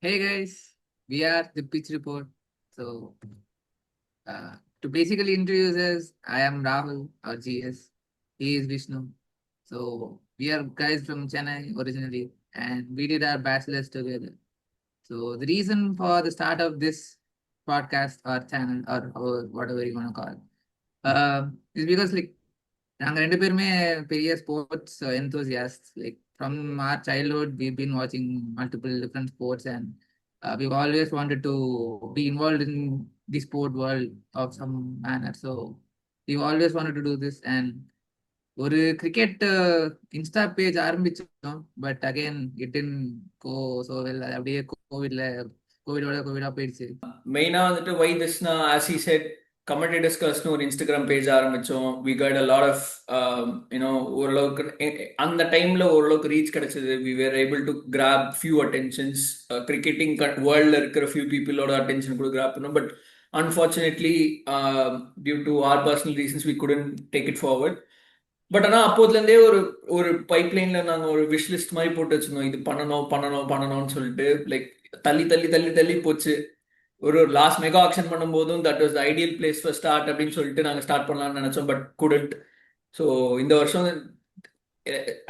Hey guys, we are the Pitch Report. So, to basically introduce us, I am Rahul or GS. He is Vishnu. So, we are guys from Chennai originally, and we did our bachelor's together. So, the reason for the start of this podcast or channel or whatever you want to call it, is because like நாங்க ரெண்டு பேருமே பெரிய sports enthusiasts. Like from our childhood, we've been watching multiple different sports, and we've always wanted to be involved in the sport world of some manner. So we've always wanted to do this. And ஒரு cricket insta page ஆரம்பிச்சோம், but again it in go so well. அது அப்படியே கோவிடா போயிடுச்சு. மெயினா வந்துட்டு why திஸ்னா as he said commentary டிஸ்கஸ்னு ஒரு இன்ஸ்டாகிராம் பேஜ் ஆரம்பிச்சோம். We got a lot of you know ஓரளவுக்கு அந்த டைம்ல ஓரளவுக்கு ரீச் கிடைச்சது. We were able to grab few attentions. Cricketing வேர்ல்ட்ல இருக்கிற ஃபியூ பீப்புளோட அட்டென்ஷன் கூட கிராப் பண்ணோம். But unfortunately due to our personal reasons we couldn't take it forward. But ஆனால் அப்போதுலேருந்தே ஒரு ஒரு பைப் லைன்ல நாங்கள் ஒரு விஷ் லிஸ்ட் மாதிரி போட்டு வச்சிருந்தோம். இது பண்ணணும்னு சொல்லிட்டு லைக் தள்ளி தள்ளி தள்ளி தள்ளி போச்சு. ஒரு லாஸ்ட் மெகா ஆக்ஷன் பண்ணும்போதும் that was the ideal place for start அப்படின்னு சொல்லிட்டு நாங்கள் ஸ்டார்ட் பண்ணலாம்னு நினைச்சோம், பட் குடண்ட். ஸோ இந்த வருஷம்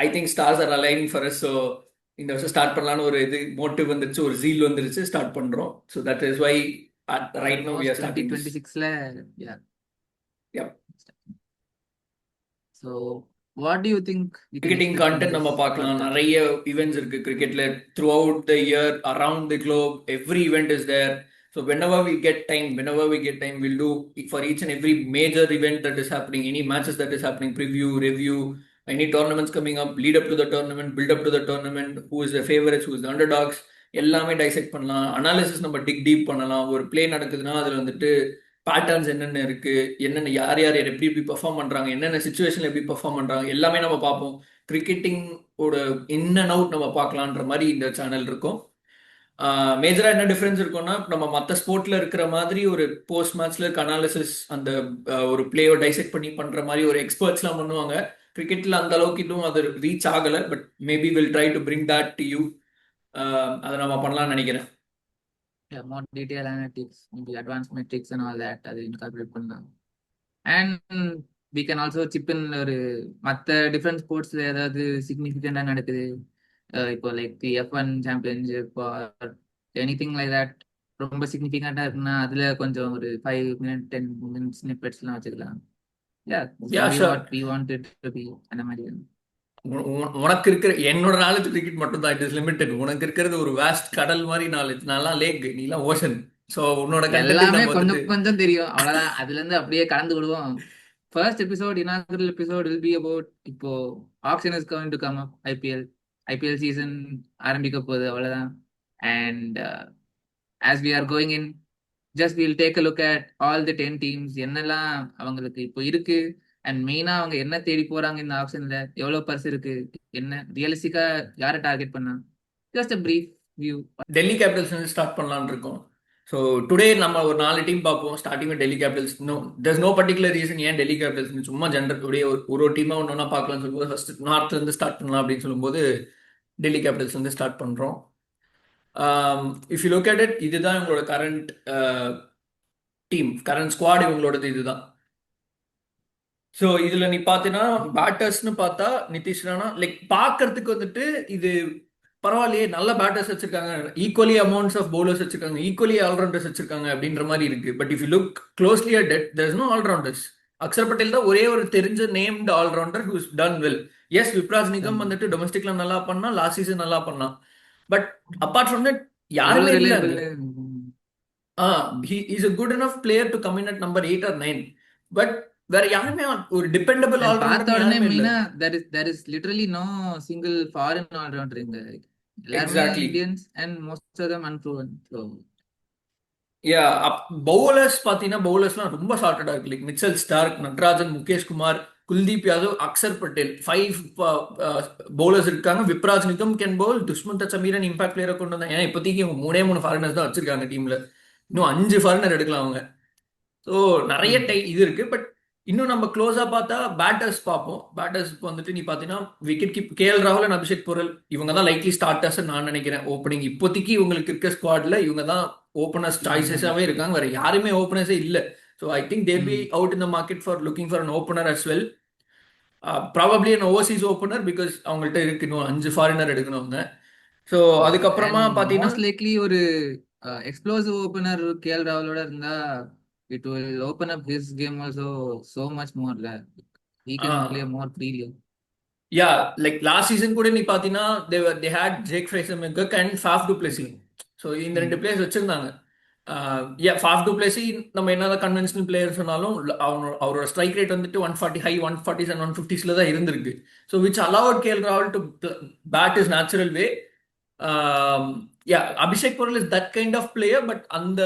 I think stars R aligning for us. So இந்த வருஷம் ஸ்டார்ட் பண்ணலான்னு ஒரு இது மோட்டிவ் வந்துருச்சு, ஒரு ஜீல் வந்துருச்சு, ஸ்டார்ட் பண்றோம். So that is why right now we are starting 2026ல. Yeah. So what do you think cricketing content நம்ம பார்க்கலாம். நிறைய ஈவெண்ட்ஸ் இருக்கு கிரிக்கெட்ல throughout the year, around the globe. Every event is there. So whenever we get time we'll do for each and every major event that is happening, any matches that is happening, preview, review, any tournaments coming up, lead up to the tournament, build up to the tournament, who is the favorites, who is the underdogs, எல்லாமே dissect பண்ணலாம். Analysis நம்ம tick deep பண்ணலாம். ஒரு play நடக்குதுன்னா அதில் வந்துட்டு patterns என்னென்ன இருக்கு, என்னென்ன யார் யார் எப்படி எப்படி பெர்ஃபார்ம் பண்றாங்க, என்னென்ன சுச்சுவேஷன்ல எப்படி பெர்ஃபார்ம் பண்றாங்க, எல்லாமே நம்ம பார்ப்போம். கிரிக்கெட்டிங் ஓட இன் அண்ட் அவுட் நம்ம பார்க்கலான்ற மாதிரி இந்த சேனல் இருக்கும். மேஜரா என்ன டிஃபரன்ஸ் இருக்கும்னா, நம்ம மற்ற ஸ்போர்ட்ல இருக்கிற மாதிரி ஒரு போஸ்ட் மேட்ச்ல இருக்க அனாலிசிஸ், அந்த ஒரு பிளேயோ டைசெக்ட் பண்ணி பண்ற மாதிரி ஒரு எக்ஸ்பர்ட்ஸ்லாம் பண்ணுவாங்க. கிரிக்கெட்ல அந்த அளவுக்கு இன்னும் அது ரீச் ஆகல. But maybe will try to bring that to you. அதை நம்ம பண்ணலாம்னு நினைக்கிறேன். more detailed analytics, maybe advanced metrics and all that அது இன்கார்பரேட் பண்ணலாம். And we can also chip in ஒரு மற்ற டிஃப்ரெண்ட் ஸ்போர்ட்ஸ்ல ஏதாவது சிக்னிஃபிகண்டா நடக்குது, இப்போ like the F1 championship or anything like that, ரொம்ப சிக்னிஃபிகண்டா இருக்குன்னா அதுல கொஞ்சம் ஒரு 5 minute 10 minutes ஸ்னிப்பெட்ஸ்லாம் வச்சுக்கலாம். what we want it to be அந்த மாதிரி. உனக்கு இருக்கிற என்னோட நாலேஜ் கிரிக்கெட் மட்டும் தான், இட் இஸ் லிமிடெட். உனக்கு இருக்கிறது ஒரு வேஸ்ட் கடல் மாதிரி நாலேஜ். நான்லாம் லேக், நீலாம் ஓஷன். ஸோ உன்னோட எல்லாமே கொஞ்சம் கொஞ்சம் தெரியும், அவ்வளவுதான். அதுல இருந்து அப்படியே கலந்து விடுவோம். First episode, inaugural episode will be about இப்போ action is going to come up. IPL season ஆரம்பிக்க போகுது, அவ்வளவுதான். And as we are going in, just we'll take a look at all the 10 teams, என்னெல்லாம் அவங்களுக்கு இப்போ இருக்கு, அண்ட் மெயினா அவங்க என்ன தேடி போறாங்க இந்த ஆப்ஷன்ல, எவ்வளவு பர்ஸ் இருக்கு, என்ன ரியலிஸ்டிக்கா யாரை டார்கெட் பண்ணா, just a brief view. Delhi Capitals start பண்ணலாம்னு இருக்கோம். ஸோ டுடே நம்ம ஒரு 4 டீம் பார்ப்போம். Starting with Delhi Capitals. No particular reason ஏன் டெல்லி கேபிட்டல்ஸ், சும்மா ஜென்ரல் ஒரு டீமா ஒன்றா பார்க்கலாம்னு சொல்லும்போது ஃபர்ஸ்ட் நார்த்ல இருந்து ஸ்டார்ட் பண்ணலாம் அப்படின்னு சொல்லும்போது டெல்லி கேபிட்டல்ஸ் வந்து ஸ்டார்ட் பண்றோம். If you look at it, இதுதான் இவங்களோட கரண்ட் டீம், கரண்ட் ஸ்குவாட் இவங்களோடது இதுதான். ஸோ இதுல நீ பார்த்தீங்கன்னா பேட்டர்ஸ்னு பார்த்தா நிதிஷ் ராணா லைக் பார்க்கறதுக்கு வந்துட்டு இது பரவாயில்லையே, நல்ல பேட்டர்ஸ் வச்சிருக்காங்க, ஈக்குவலி அமௌண்ட்ஸ் ஆஃப் பவுலர்ஸ் வச்சிருக்காங்க, ஈக்குவலி ஆல்ரவுண்டர்ஸ் வச்சிருக்காங்க அப்படின்ற மாதிரி இருக்கு. But if you look closely at it, there is no allrounders. Akshar Patel தான் ஒரே ஒரு தெரிஞ்ச named allrounder who's done well. Yes, Vipraj Nigam வந்துட்டு டொமஸ்டிக்ல நல்லா பண்ணா, லாஸ்ட் சீசன் நல்லா பண்ணா. பட் அப்பார்ட் ஃப்ரம் தட் யாருமே இல்லை. he is a good enough player to come in at number 8 or 9, but வேற யாருமே ஒரு டிபெண்டபிள் ஆல்ரவுண்டர் இல்ல. there is literally no single foreign all-rounder in the exactly Indians, and most of them unproven. So bowlers பாத்தீங்கன்னா பவுலர்ஸ்லாம் ரொம்ப ஷார்ட்டடா இருக்கு. Like Mitchell Starc, Natarajan, Mukesh Kumar, Kuldeep Yadav, Axar Patel, 5 bowlers இருக்காங்க. விப்ராஜ் நிகம் கேன் பவுல், துஷ்மந்த சமீரன் இம்பாக்ட் பிளேயரை கொண்டு வந்தாங்க. ஏன்னா இப்போதைக்கு 3 ஃபாரினர்ஸ் தான் வச்சிருக்காங்க டீம்ல. இன்னும் 5 ஃபாரினர் எடுக்கலாம் அவங்க. ஸோ நிறைய இது இருக்கு. பட் இன்னும் நம்ம க்ளோஸா பார்த்தா பேட்டர்ஸ் பார்ப்போம். பேட்டர்ஸ்க்கு வந்துட்டு நீ பார்த்தீங்கன்னா விக்கெட் கீப் கேஎல் ராகுல் அண்ட் அபிஷேக் பொரல் இவங்க தான் லைக்லி ஸ்டார்டர்ஸ் நான் நினைக்கிறேன். ஓப்பனிங் இப்போதைக்கு இவங்களுக்கு இருக்க ஸ்குவாட்ல இவங்க தான் ஓப்பனர்ஸ் ம், சாய்ஸஸாவே இருக்காங்க. வேற யாருமே ஓப்பனர்ஸே இல்ல. So I think they'll be um. Out in the market for looking for an opener as well. Probably an overseas opener because அவங்கள்ட்ட இருக்கு இன்னும் 5 ஃபாரினர் எடுக்கணும் அவங்க. ஸோ அதுக்கப்புறமா அண்ட் பார்த்தீங்கன்னா மோஸ்ட் லைக்லி ஒரு எக்ஸ்ப்ளோசிவ் ஓப்பனர் கேஎல் ராகுலோட இருந்தா it will open up his game also so much மோர்ல. He can play more freely. Yeah like last season கூட நீ பார்த்தீங்கன்னா they had Jake Fraser McGurk and Faf du Plessis. So இந்த ரெண்டு ம், players வச்சிருந்தாங்க. ஃபாஃப் டு பிளேசி நம்ம என்னதான் கன்வென்ஷனல் பிளேயர் சொன்னாலும் அவரோட ஸ்ட்ரைக் ரேட் வந்துட்டு 140 ஹை 140s அண்ட் 150ஸ்ல தான் இருந்திருக்கு. ஸோ விச் அலவுட் கேஎல் ராகுல் to bat is natural way. Yeah Abhishek Porel is that kind of player but அந்த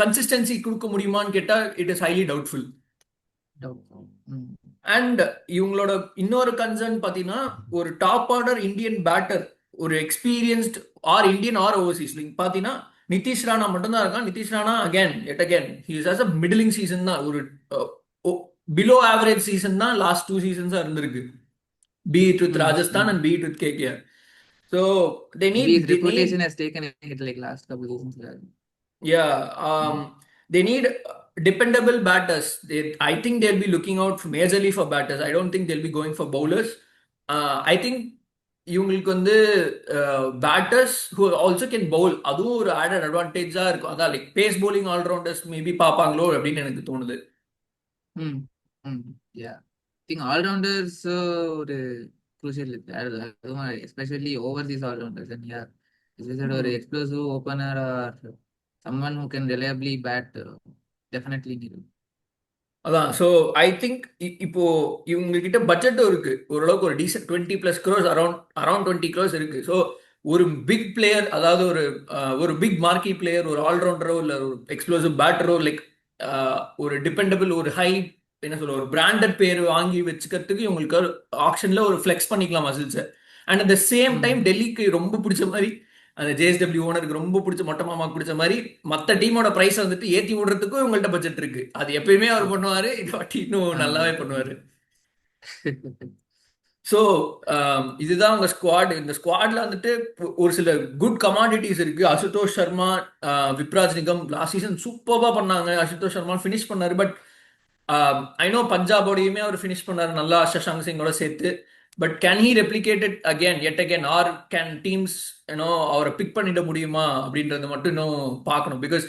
கன்சிஸ்டன்சி கொடுக்க முடியுமான்னு கேட்டா it is highly doubtful. doubt. Hmm, and இவங்களோட இன்னொரு கன்சர்ன் பார்த்தீங்கன்னா ஒரு டாப் ஆர்டர் இந்தியன் பேட்டர் ஒரு experienced or Indian or overseas நீங்க பார்த்தீங்கன்னா நிதிஷ் ராணா மட்டும் தான் இருக்கான். Nitish Rana again and again he's as a middling season தான். ஒரு பிலோ ஆவரேஜ் சீசன் தான் லாஸ்ட் 2 சீசன்ஸா இருந்திருக்கு. Be it with hmm, Rajasthan hmm. And be it with KKR. So they Maybe need his they need reputation has taken a hit like last couple of seasons. Yeah, Mm. they need dependable batters. I think they'll be looking out majorly for batters. I don't think they'll be going for bowlers. I think இவங்களுக்கு வந்து batters who also can bowl அதுவும் ஒரு added அட்வான்டேஜா இருக்கும். அதான் like pace bowling allrounders maybe பார்ப்பாங்களோ அப்படின்னு எனக்கு தோணுது. Mm. Mm. Yeah. I think all-rounders ஒரு crucial அதுவும் especially overseas all-rounders. And yeah, as I said, ஒரு explosive opener or someone who can reliably bat definitely needed. அதான் ஸோ ஐ திங்க் இப்போ இவங்க கிட்ட பட்ஜெட்டும் இருக்கு ஓரளவுக்கு ஒரு டீசென்ட் 20+ crores அரௌண்ட் 20 crores இருக்கு. ஸோ ஒரு பிக் பிளேயர் அதாவது ஒரு பிக் மார்க்கி பிளேயர் ஒரு ஆல்ரவுண்டரோ இல்லை ஒரு எக்ஸ்ப்ளோசிவ் பேட்டரோ லைக் ஒரு டிபெண்டபிள் ஒரு ஹை என்ன சொல்ல ஒரு பிராண்டட் பேர் வாங்கி வச்சுக்கிறதுக்கு இவங்களுக்கு ஆப்ஷன்ல ஒரு ஃபிளெக்ஸ் பண்ணிக்கலாம் மசில்ஸை. And at the same time Mm. டெல்லிக்கு ரொம்ப பிடிச்ச மாதிரி அந்த ஜேஎஸ்டபிள்யூ ஓனருக்கு ரொம்ப பிடிச்ச மொட்டை மாமாக்கு பிடிச்ச மாதிரி மற்ற டீமோட பிரைஸ் வந்துட்டு ஏத்தி விடுறதுக்கும் இவங்கள்ட்ட பட்ஜெட் இருக்கு. அது எப்பயுமே அவர் பண்ணுவாரு. இந்த வாட்டி இன்னும் நல்லாவே பண்ணுவாரு. ஸோ இதுதான் உங்க ஸ்குவாட். இந்த ஸ்குவாட்ல வந்துட்டு ஒரு சில குட் கமாடிட்டிஸ் இருக்கு. அசுதோஷ் சர்மா, விப்ராஜ் நிகம் லாஸ்ட் சீசன் சூப்பர்வா பண்ணாங்க. அசுதோஷ் சர்மா ஃபினிஷ் பண்ணாரு. பட் ஐ நோ பஞ்சாபோடையுமே அவர் ஃபினிஷ் பண்ணாரு நல்லா சஷாங்க் சிங்கோட சேர்த்து. But can he replicate it again and again or can teams ஏன்னோ அவரை பிக் பண்ணிட முடியுமா அப்படின்றது மட்டும் இன்னும் பார்க்கணும். பிகாஸ்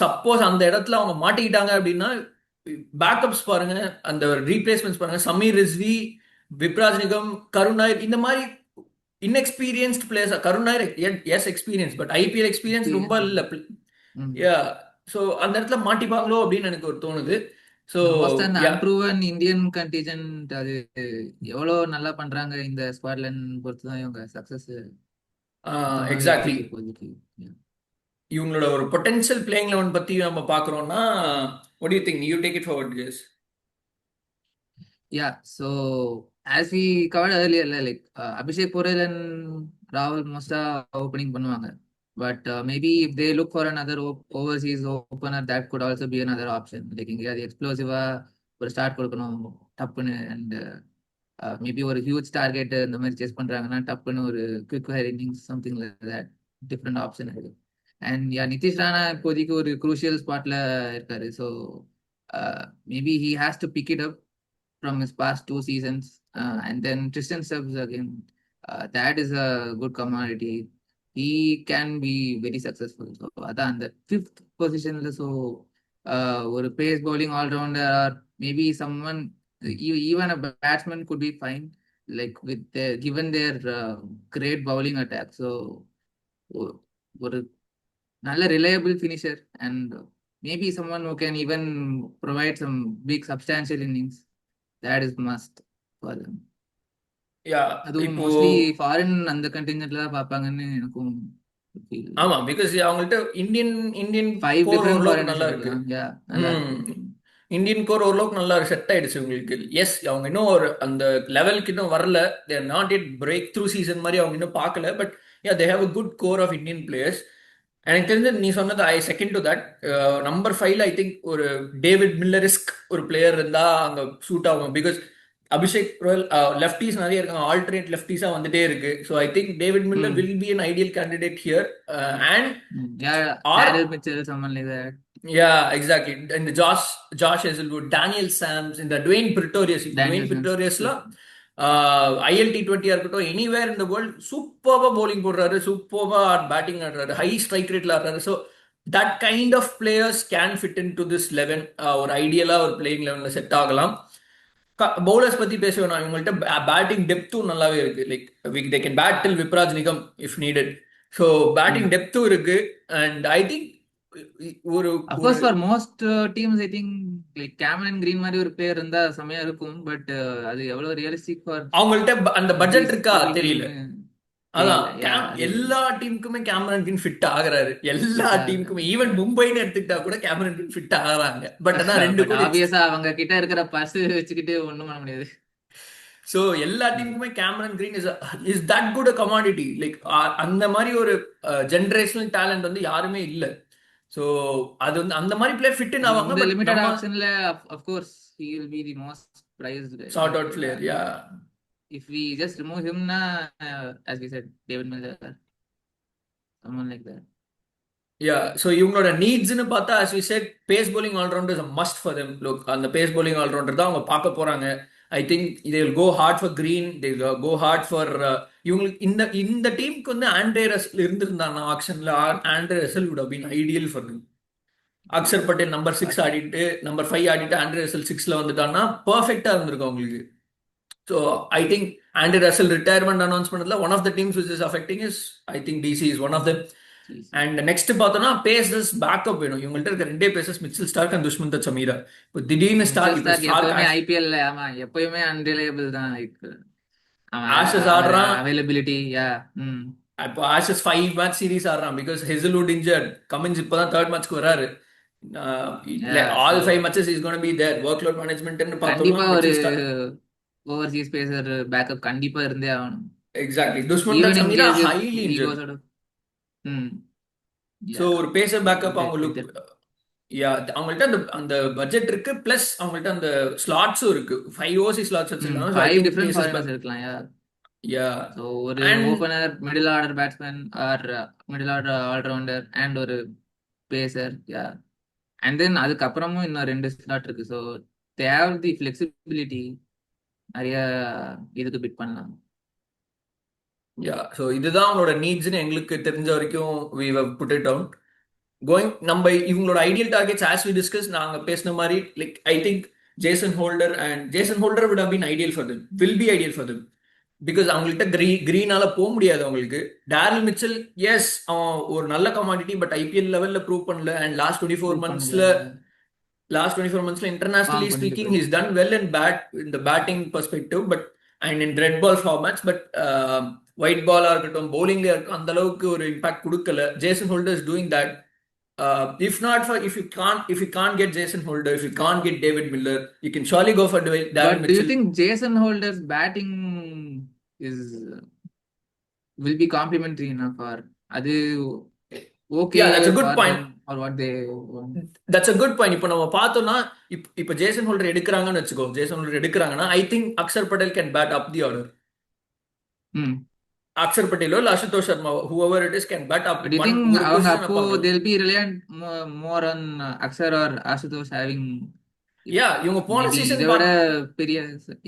சப்போஸ் அந்த இடத்துல அவங்க மாட்டிக்கிட்டாங்க அப்படின்னா பேக்கப்ஸ் பாருங்க, அந்த ரீப்ளேஸ்மெண்ட்ஸ் பாருங்க. சமீர் ரிஸ்வி, விப்ராஜ் நிகம், கருண் நாயர் இந்த மாதிரி inexperienced players. Karun Nair is experience but IPL experience ரொம்ப Experience. இல்லை. Mm. யா ஸோ அந்த இடத்துல மாட்டிப்பாங்களோ அப்படின்னு எனக்கு ஒரு தோணுது. ஸோ மோஸ்ட் அந்த யா அன்ப்ரூவன் இந்தியன் கண்டிஜென்ட் அது எவ்வளோ நல்லா பண்றாங்க இந்த ஸ்குவாட்லன்னு பொறுத்து தான் இவங்க சக்சஸ் மொத்தமாவே எக்ஸாக்ட்லி. இருக்கு இப்போதைக்கு. இவங்களோட ஒரு பொட்டன்ஷியல் பிளேயிங் லெவன் பத்தி நம்ம பார்க்குறோம்னா what do you think? You take it forward, guys. Yeah, so as we covered earlier, like Abhishek Porel and Rahul most opening பண்ணுவாங்க. But maybe if they look for another overseas opener, that could also be another option. Like இங்க அது எக்ஸ்ப்ளோசிவா ஒரு start கொடுக்கணும் டப்புன்னு and maybe ஒரு huge target இந்த மாதிரி chase பண்றாங்கன்னா டப்புன்னு ஒரு quick fire innings something like that different option இருக்கு. அண்ட் யா நிதிஷ் ராணா இப்போதைக்கு ஒரு குரூஷியல் ஸ்பாட்ல இருக்காரு. So maybe he has to pick it up from his past 2 seasons. And then Tristan Stubbs again, that is a good commodity. He can be very successful. So அதான் அந்த fifth position so ஒரு pace bowling all rounder or maybe someone even a batsman could be fine like with given their great bowling attack. So ஒரு நல்ல reliable finisher and maybe someone who can even provide some big substantial innings. That is must for them. யா அதுவும் இப்போ mostly foreign அந்த கண்டிஜென்ட்ல தான் பார்ப்பாங்கன்னு எனக்கும் feel. ஆமா because அவங்கள்ட்ட Indian Indian 5 core different ஓரளவுக்கு foreigners நல்லா இருக்கு. எடுக்கலாம். யா நல்லா இருக்கு. இந்தியன் கோர் ஓரளவுக்கு நல்லா செட் ஆயிடுச்சு உங்களுக்கு. எஸ் அவங்க இன்னும் ஒரு அந்த லெவலுக்கு இன்னும் வரல. They're not yet breakthrough season மாதிரி அவங்க இன்னும் பார்க்கல. But yeah they have a good core of Indian players. எனக்கு தெரிஞ்சு நீ சொன்னது I second to that. Number 5ல ஐ திங்க் ஒரு டேவிட் மில்லரிஸ்க் ஒரு பிளேயர் இருந்தா அங்க சூட் ஆகும். பிகாஸ் அபிஷேக் ரோயல் லெஃப்டிஸ் நிறைய இருக்காங்க, ஆல்டர்னேட் லெஃப்டிஸா வந்துட்டே இருக்கு. So I think David Miller Hmm. Will be an ideal candidate here. And Yeah, or Daryl Mitchell, someone like that. Yeah exactly. இந்த ஜாஷ் ஹெசல்வுட், டேனியல் சாம்ஸ், இந்த டுவேன் பிரிட்டோரியஸ். இப்போ Dwaine Daniel Sims. பிரிட்டோரியஸ்ல ILT 20 இருக்கட்டும், anywhere இந்த world சூப்பர்வா bowling போடுறாரு, சூப்பர்வா batting ஆடுறாரு, ஹை ஸ்ட்ரைக் ரேட்ல ஆடுறாரு. So that kind of players can fit in to this 11. ஒரு ஐடியலா ஒரு பிளேயிங் லெவன்ல செட் ஆகலாம். பவுலர்ஸ் பத்தி பேச வேணாம், இவங்கள்ட்ட பேட்டிங் டெப்த்தும் நல்லாவே இருக்கு. Like they can bat till Vipraj Nigam if needed. So batting Hmm. டெப்த்தும் இருக்கு. அண்ட் ஐ திங்க் ஒரு Of ஒரு course, for most teams, I think like Cameron Green மாதிரி ஒரு பிளேயர் இருந்தா செமையா இருக்கும். பட் அது எவ்வளவு ரியலிஸ்டிக் ஃபார் அவங்கள்ட்ட அந்த பட்ஜெட் திஸ் இருக்கா ஸ்மால் தெரியல. டீம்னு அதான் தெரியல. யா அது எல்லா டீமுக்குமே கேமரன் கிரீன் ஃபிட் ஆகுறாரு. எல்லா ஃபிட் டீமுக்குமே, ஆகுது. ஈவன் மும்பைன்னு எடுத்துக்கிட்டா கூட கேமரன் கிரீன் ஃபிட் ஆகுறாங்க. பட் அதான் பட் ரெண்டுக்கும் ஆப்வியஸா அவங்க கிட்ட இருக்கிற பர்ஸ் வச்சுக்கிட்டு ஒண்ணும் பண்ண முடியாது. ஸோ எல்லா டீமுக்குமே Cameron Green is that good a commodity. Like அந்த மாதிரி ஒரு ஜென்ரேஷனல் டேலண்ட் வந்து யாருமே இல்லை. ஸோ அது வந்து அந்த மாதிரி பிளேயர் ஃபிட் ஆவாங்க. இந்த பட் லிமிடெட் நம்ம ஆப்ஷன்ல of course he will be the most prized. Sort out player. Yeah If we just remove him na, as we said, David Miller, someone like that. யா ஸோ இவங்களோட நீட்ஸ்னு பார்த்தா, as we said, pace bowling allrounder is a must for them. Look, அந்த pace bowling allrounder தான் அவங்க பார்க்க போறாங்க. I think they will go hard for green, they will go hard for இவங்களுக்கு இந்த இந்த டீமுக்கு வந்து ஆண்ட்ரே ரசல் இருந்திருந்தாங்க ஆக்ஷன்ல, Andre Russell would have been ideal for them. Axar Patel number 6 ஆடிட்டு, நம்பர் 5 ஆடிட்டு, ஆண்ட்ரே ரசல் 6ல வந்துட்டான்னா பர்ஃபெக்டா இருந்திருக்கும் அவங்களுக்கு. So I think Andre Russell retirement announce பண்ணதுல one of the teams which is affecting is I think DC is one of them. And next பார்த்தோம்னா pacers backup வேணும். இவங்கள்ட்ட இருக்க ரெண்டே pacers Mitchell Starc and Dushmantha Chameera. இப்போ திடீர்னு மிச்சல் இப்போ Stark எப்பவுமே ஐபிஎல்ல ஆமா எப்பயுமே அன்ரிலையபிள் தான். லைக் ஆஷஸ் அவர் ஆடுறான். அவைலபிலிட்டி. யா இப்போ ஆஷஸ் 5 மேட்ச் சீரிஸ் ஆடுறான் பிகாஸ் ஹெசல்வுட் இன்ஜர்ட். கமின்ஸ் இப்போதான் தேர்ட் மேட்ச்க்கு வராரு. All 5 matches is gonna be there. Workload மேனேஜ்மெண்ட்னு பார்த்தோம்னா கண்டிப்பா ஒரு Mitchell Starc. Overseas pacer backup கண்டிப்பா இருந்தே ஆகணும். Exactly. Dushmantha even in Chameera case if highly he injured. goes out of hmm so yeah ஒரு பேசர் பேக்கப் with அவங்களுக்கு, that. யா அவங்கள்ட்ட அந்த அந்த பட்ஜெட் இருக்கு. பிளஸ் அவங்கள்ட்ட அந்த ஸ்லாட்ஸும் இருக்கு. 5 ஓசி ஸ்லாட்ஸ் வச்சிருக்காங்க. So I 5 think different paces foreigners back. இருக்கலாம். யா யா ஸோ ஒரு and opener, middle order batsman or middle order allrounder and ஒரு பேசர். யா அண்ட் தென் அதுக்கப்புறமும் இன்னும் 2 ஸ்லாட் இருக்கு. ஸோ தேவ் தி ஃபிளெக்சிபிலிட்டி நிறைய இதுக்கு பிட் பண்ணலாம். யா ஸோ இதுதான் அவங்களோட நீட்ஸ்னு எங்களுக்கு தெரிஞ்ச வரைக்கும் we have put it down. Going நம்ம இவங்களோட ideal targets as we discuss நாங்க பேசின மாதிரி, like I think Jason Holder would have been ideal for them, will be ideal for them. Because அவங்கள்ட்ட கிரீனால போக முடியாது அவங்களுக்கு. டேரில் மிச்சல் எஸ் அவன் ஒரு நல்ல கமாடிட்டி, பட் ஐபிஎல் லெவல்ல ப்ரூவ் பண்ணல. அண்ட் ப்ரூவ் பண்ண முடியாது. லாஸ்ட் 24 monthsல இன்டர்நேஷனலி ஃபார்ம் பண்ணிட்டு ஸ்பீக்கிங் போயிடும். He's done well in the batting perspective, but and in red ball formats. But white பாலா இருக்கட்டும், பவுலிங்ல இருக்கட்டும், அந்த அளவுக்கு ஒரு இம்பாக்ட் கொடுக்கல. Jason Holder is doing that. If you can't get Jason Holder, if you can't get David Miller, you can surely go for David But do you Mitchell. think Jason Holder's batting is will be complementary enough, or அது okay Yeah, that's a good for point. them or what they want? That's a good point. இப்போ நம்ம பார்த்தோம்னா, இப்போ Jason Holder எடுக்கிறாங்கன்னு வச்சுக்கோ. Jason Holder எடுக்கிறாங்கன்னா I think Axar Patel can bat up the order. Hmm. Axar பட்டேலோ இல்ல Ashutosh Sharma, whoever it is, can bat up But do you one think ஒரு அவங்க பொசிஷன் அப்போ அப். they'll be reliant more on Akshar or Ashutosh having யா இவங்க போன maybe season இதை விட பெரிய.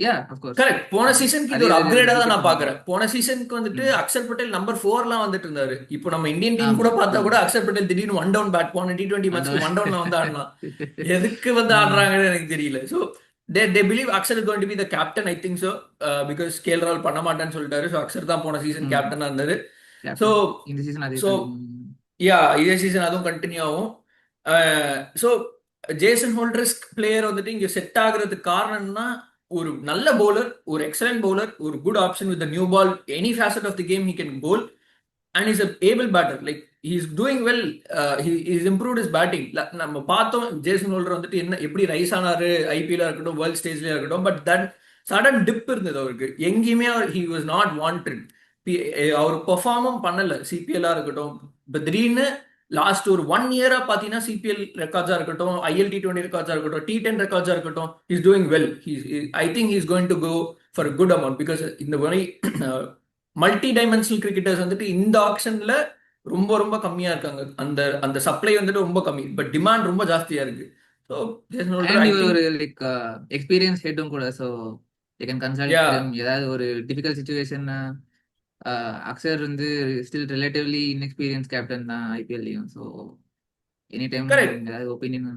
Yeah, of course. கரெக்ட். போன சீசனுக்கு இது அதே ஒரு இது அப்கிரேடா தான் repeat நான் பண்ணலாம். பாக்குறேன். போன சீசனுக்கு வந்துட்டு ம். அக்சர் பட்டேல் நம்பர் 4லாம் வந்துட்டு இருந்தாரு. இப்போ நம்ம இந்தியன் டீம் கூட ஆமா. பார்த்தா கூட அக்சர் பட்டேல் திடீர்னு ஒன் டவுன் பேட் போன T20 மேட்ச்க்கு ஒன் டவுன்ல வந்து ஆடலாம். எதுக்கு வந்து ம். ஆடுறாங்கன்னு எனக்கு தெரியல. So they believe Axar is going to be the captain. I think so. Because KL ராகுல் பண்ண மாட்டேன்னு சொல்லிட்டாரு. ஸோ அக்சர் தான் போன சீசன் ம். கேப்டனா இருந்தாரு. Captain. ஸோ இந்த சீசன் அதே ஸோ continue. யா இதே சீசன் அதுவும் கண்டினியூ ஆகும். ஸோ ஜேசன் ஹோல்டர்ஸ் பிளேயர் வந்துட்டு இங்க செட் ஆகுறதுக்கு காரணம்னா, ஒரு நல்ல பவுலர், ஒரு எக்ஸலன்ட் பவுலர், ஒரு good option with new ball, any facet of the game he can bowl, and is able batter. Like he is doing well. Is improved is batting. நம்ம பார்த்தோம் ஜேசன் ஹோல்டர் வந்துட்டு என்ன எப்படி rice ஆனாரு IPL இருக்கட்டும், world ஸ்டேஜ்லயா இருக்கட்டும். But that sudden tip இருந்தது அவருக்கு. எங்கேயுமே ஹி வாஸ் நாட் வாண்டட். அவர் பெர்ஃபார்மும் பண்ணல சிபிஎல்லா இருக்கட்டும். இப்போ திடீர்னு லாஸ்ட் ஒரு 1 இயரா பாத்தீங்கன்னா சிபிஎல் ரெக்கார்ட்ஸா இருக்கட்டும், ஐஎல் T20 ரெக்கார்ட்ஸா இருக்கட்டும், T10 ரெக்கார்ட்ஸா இருக்கட்டும், is doing well. I think is going to go for good amount. Because இந்த மாதிரி மல்டி டைமென்ஷனல் கிரிக்கெட்டர்ஸ் வந்துட்டு இந்த ஆப்ஷன்ல ரொம்ப ரொம்ப கம்மியா இருக்காங்க. அந்த அந்த சப்ளை வந்துட்டு ரொம்ப கம்மி, பட் டிமாண்ட் ரொம்ப ஜாஸ்தியா இருக்கு. So Jason holder and I இவர் திங்க் ஒரு லைக் எக்ஸ்பீரியன்ஸ் ஹெட்டும் கூட. So you can consult yeah them. ஏதாவது ஒரு டிஃபிகல்ட் சுச்சுவேஷன். அக்ஷர் வந்து ஸ்டில் ரிலேட்டிவ்லி இன்எக்ஸ்பீரியன்ஸ் கேப்டன் தான் ஐபிஎல்லையும். So any time correct. ஏதாவது ஒப்பீனியன்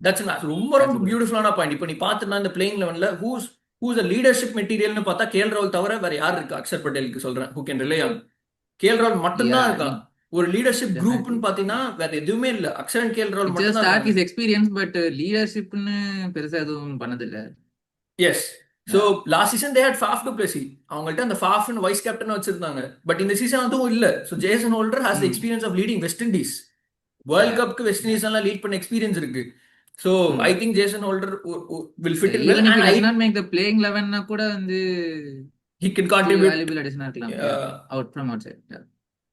தட்ஸ் ரொம்ப ரொம்ப சான்ஸ் கொடுக்குறேன். பியூட்டிஃபுல்லான பாயிண்ட். இப்போ நீ பார்த்துனா இந்த பிளேயிங் லெவன்ல ஹூஸ் அ லீடர்ஷிப் மெட்டீரியல்னு பார்த்தா கேஎல் ராகுல் தவிர வேற யார் இருக்கு? அக்ஷர் பட்டேலுக்கு சொல்றேன், who can relay on. KL ராகுல் யா மட்டும்தான் ஐ இருக்கான். மீன் ஒரு லீடர்ஷிப் குரூப்னு டெஃபினெட்லி பாத்தீங்கன்னா வேற எதுவுமே இல்ல. அக்ஷர் அண்ட் கேஎல் ராகுல் இட் ஜஸ்ட் மட்டும்தான் ஸ்டார்ட் இருக்காங்க. Is experience. பட் லீடர்ஷிப்னு பெருசா எதுவும் பண்ணதில்லை. Yes. So last season they had Faf du Plessis. அவங்கள்ட்ட அந்த ஃபாஃப்னு வைஸ் கேப்டன் வச்சிருந்தாங்க. பட் இந்த சீசன் அதுவும் இல்ல. So Jason Holder has the hmm experience of leading West Indies. Yeah world கப்க்கு வெஸ்ட் யா இண்டீஸ் எல்லாம் லீட் பண்ண எக்ஸ்பீரியன்ஸ் இருக்கு. So I hmm think Jason Holder will fit in well. Even if and இ I does not make the playing லெவன்னா கூட வந்து he can still contribute. Valuable அடிஷனா இருக்கலாம். Yeah out from outside.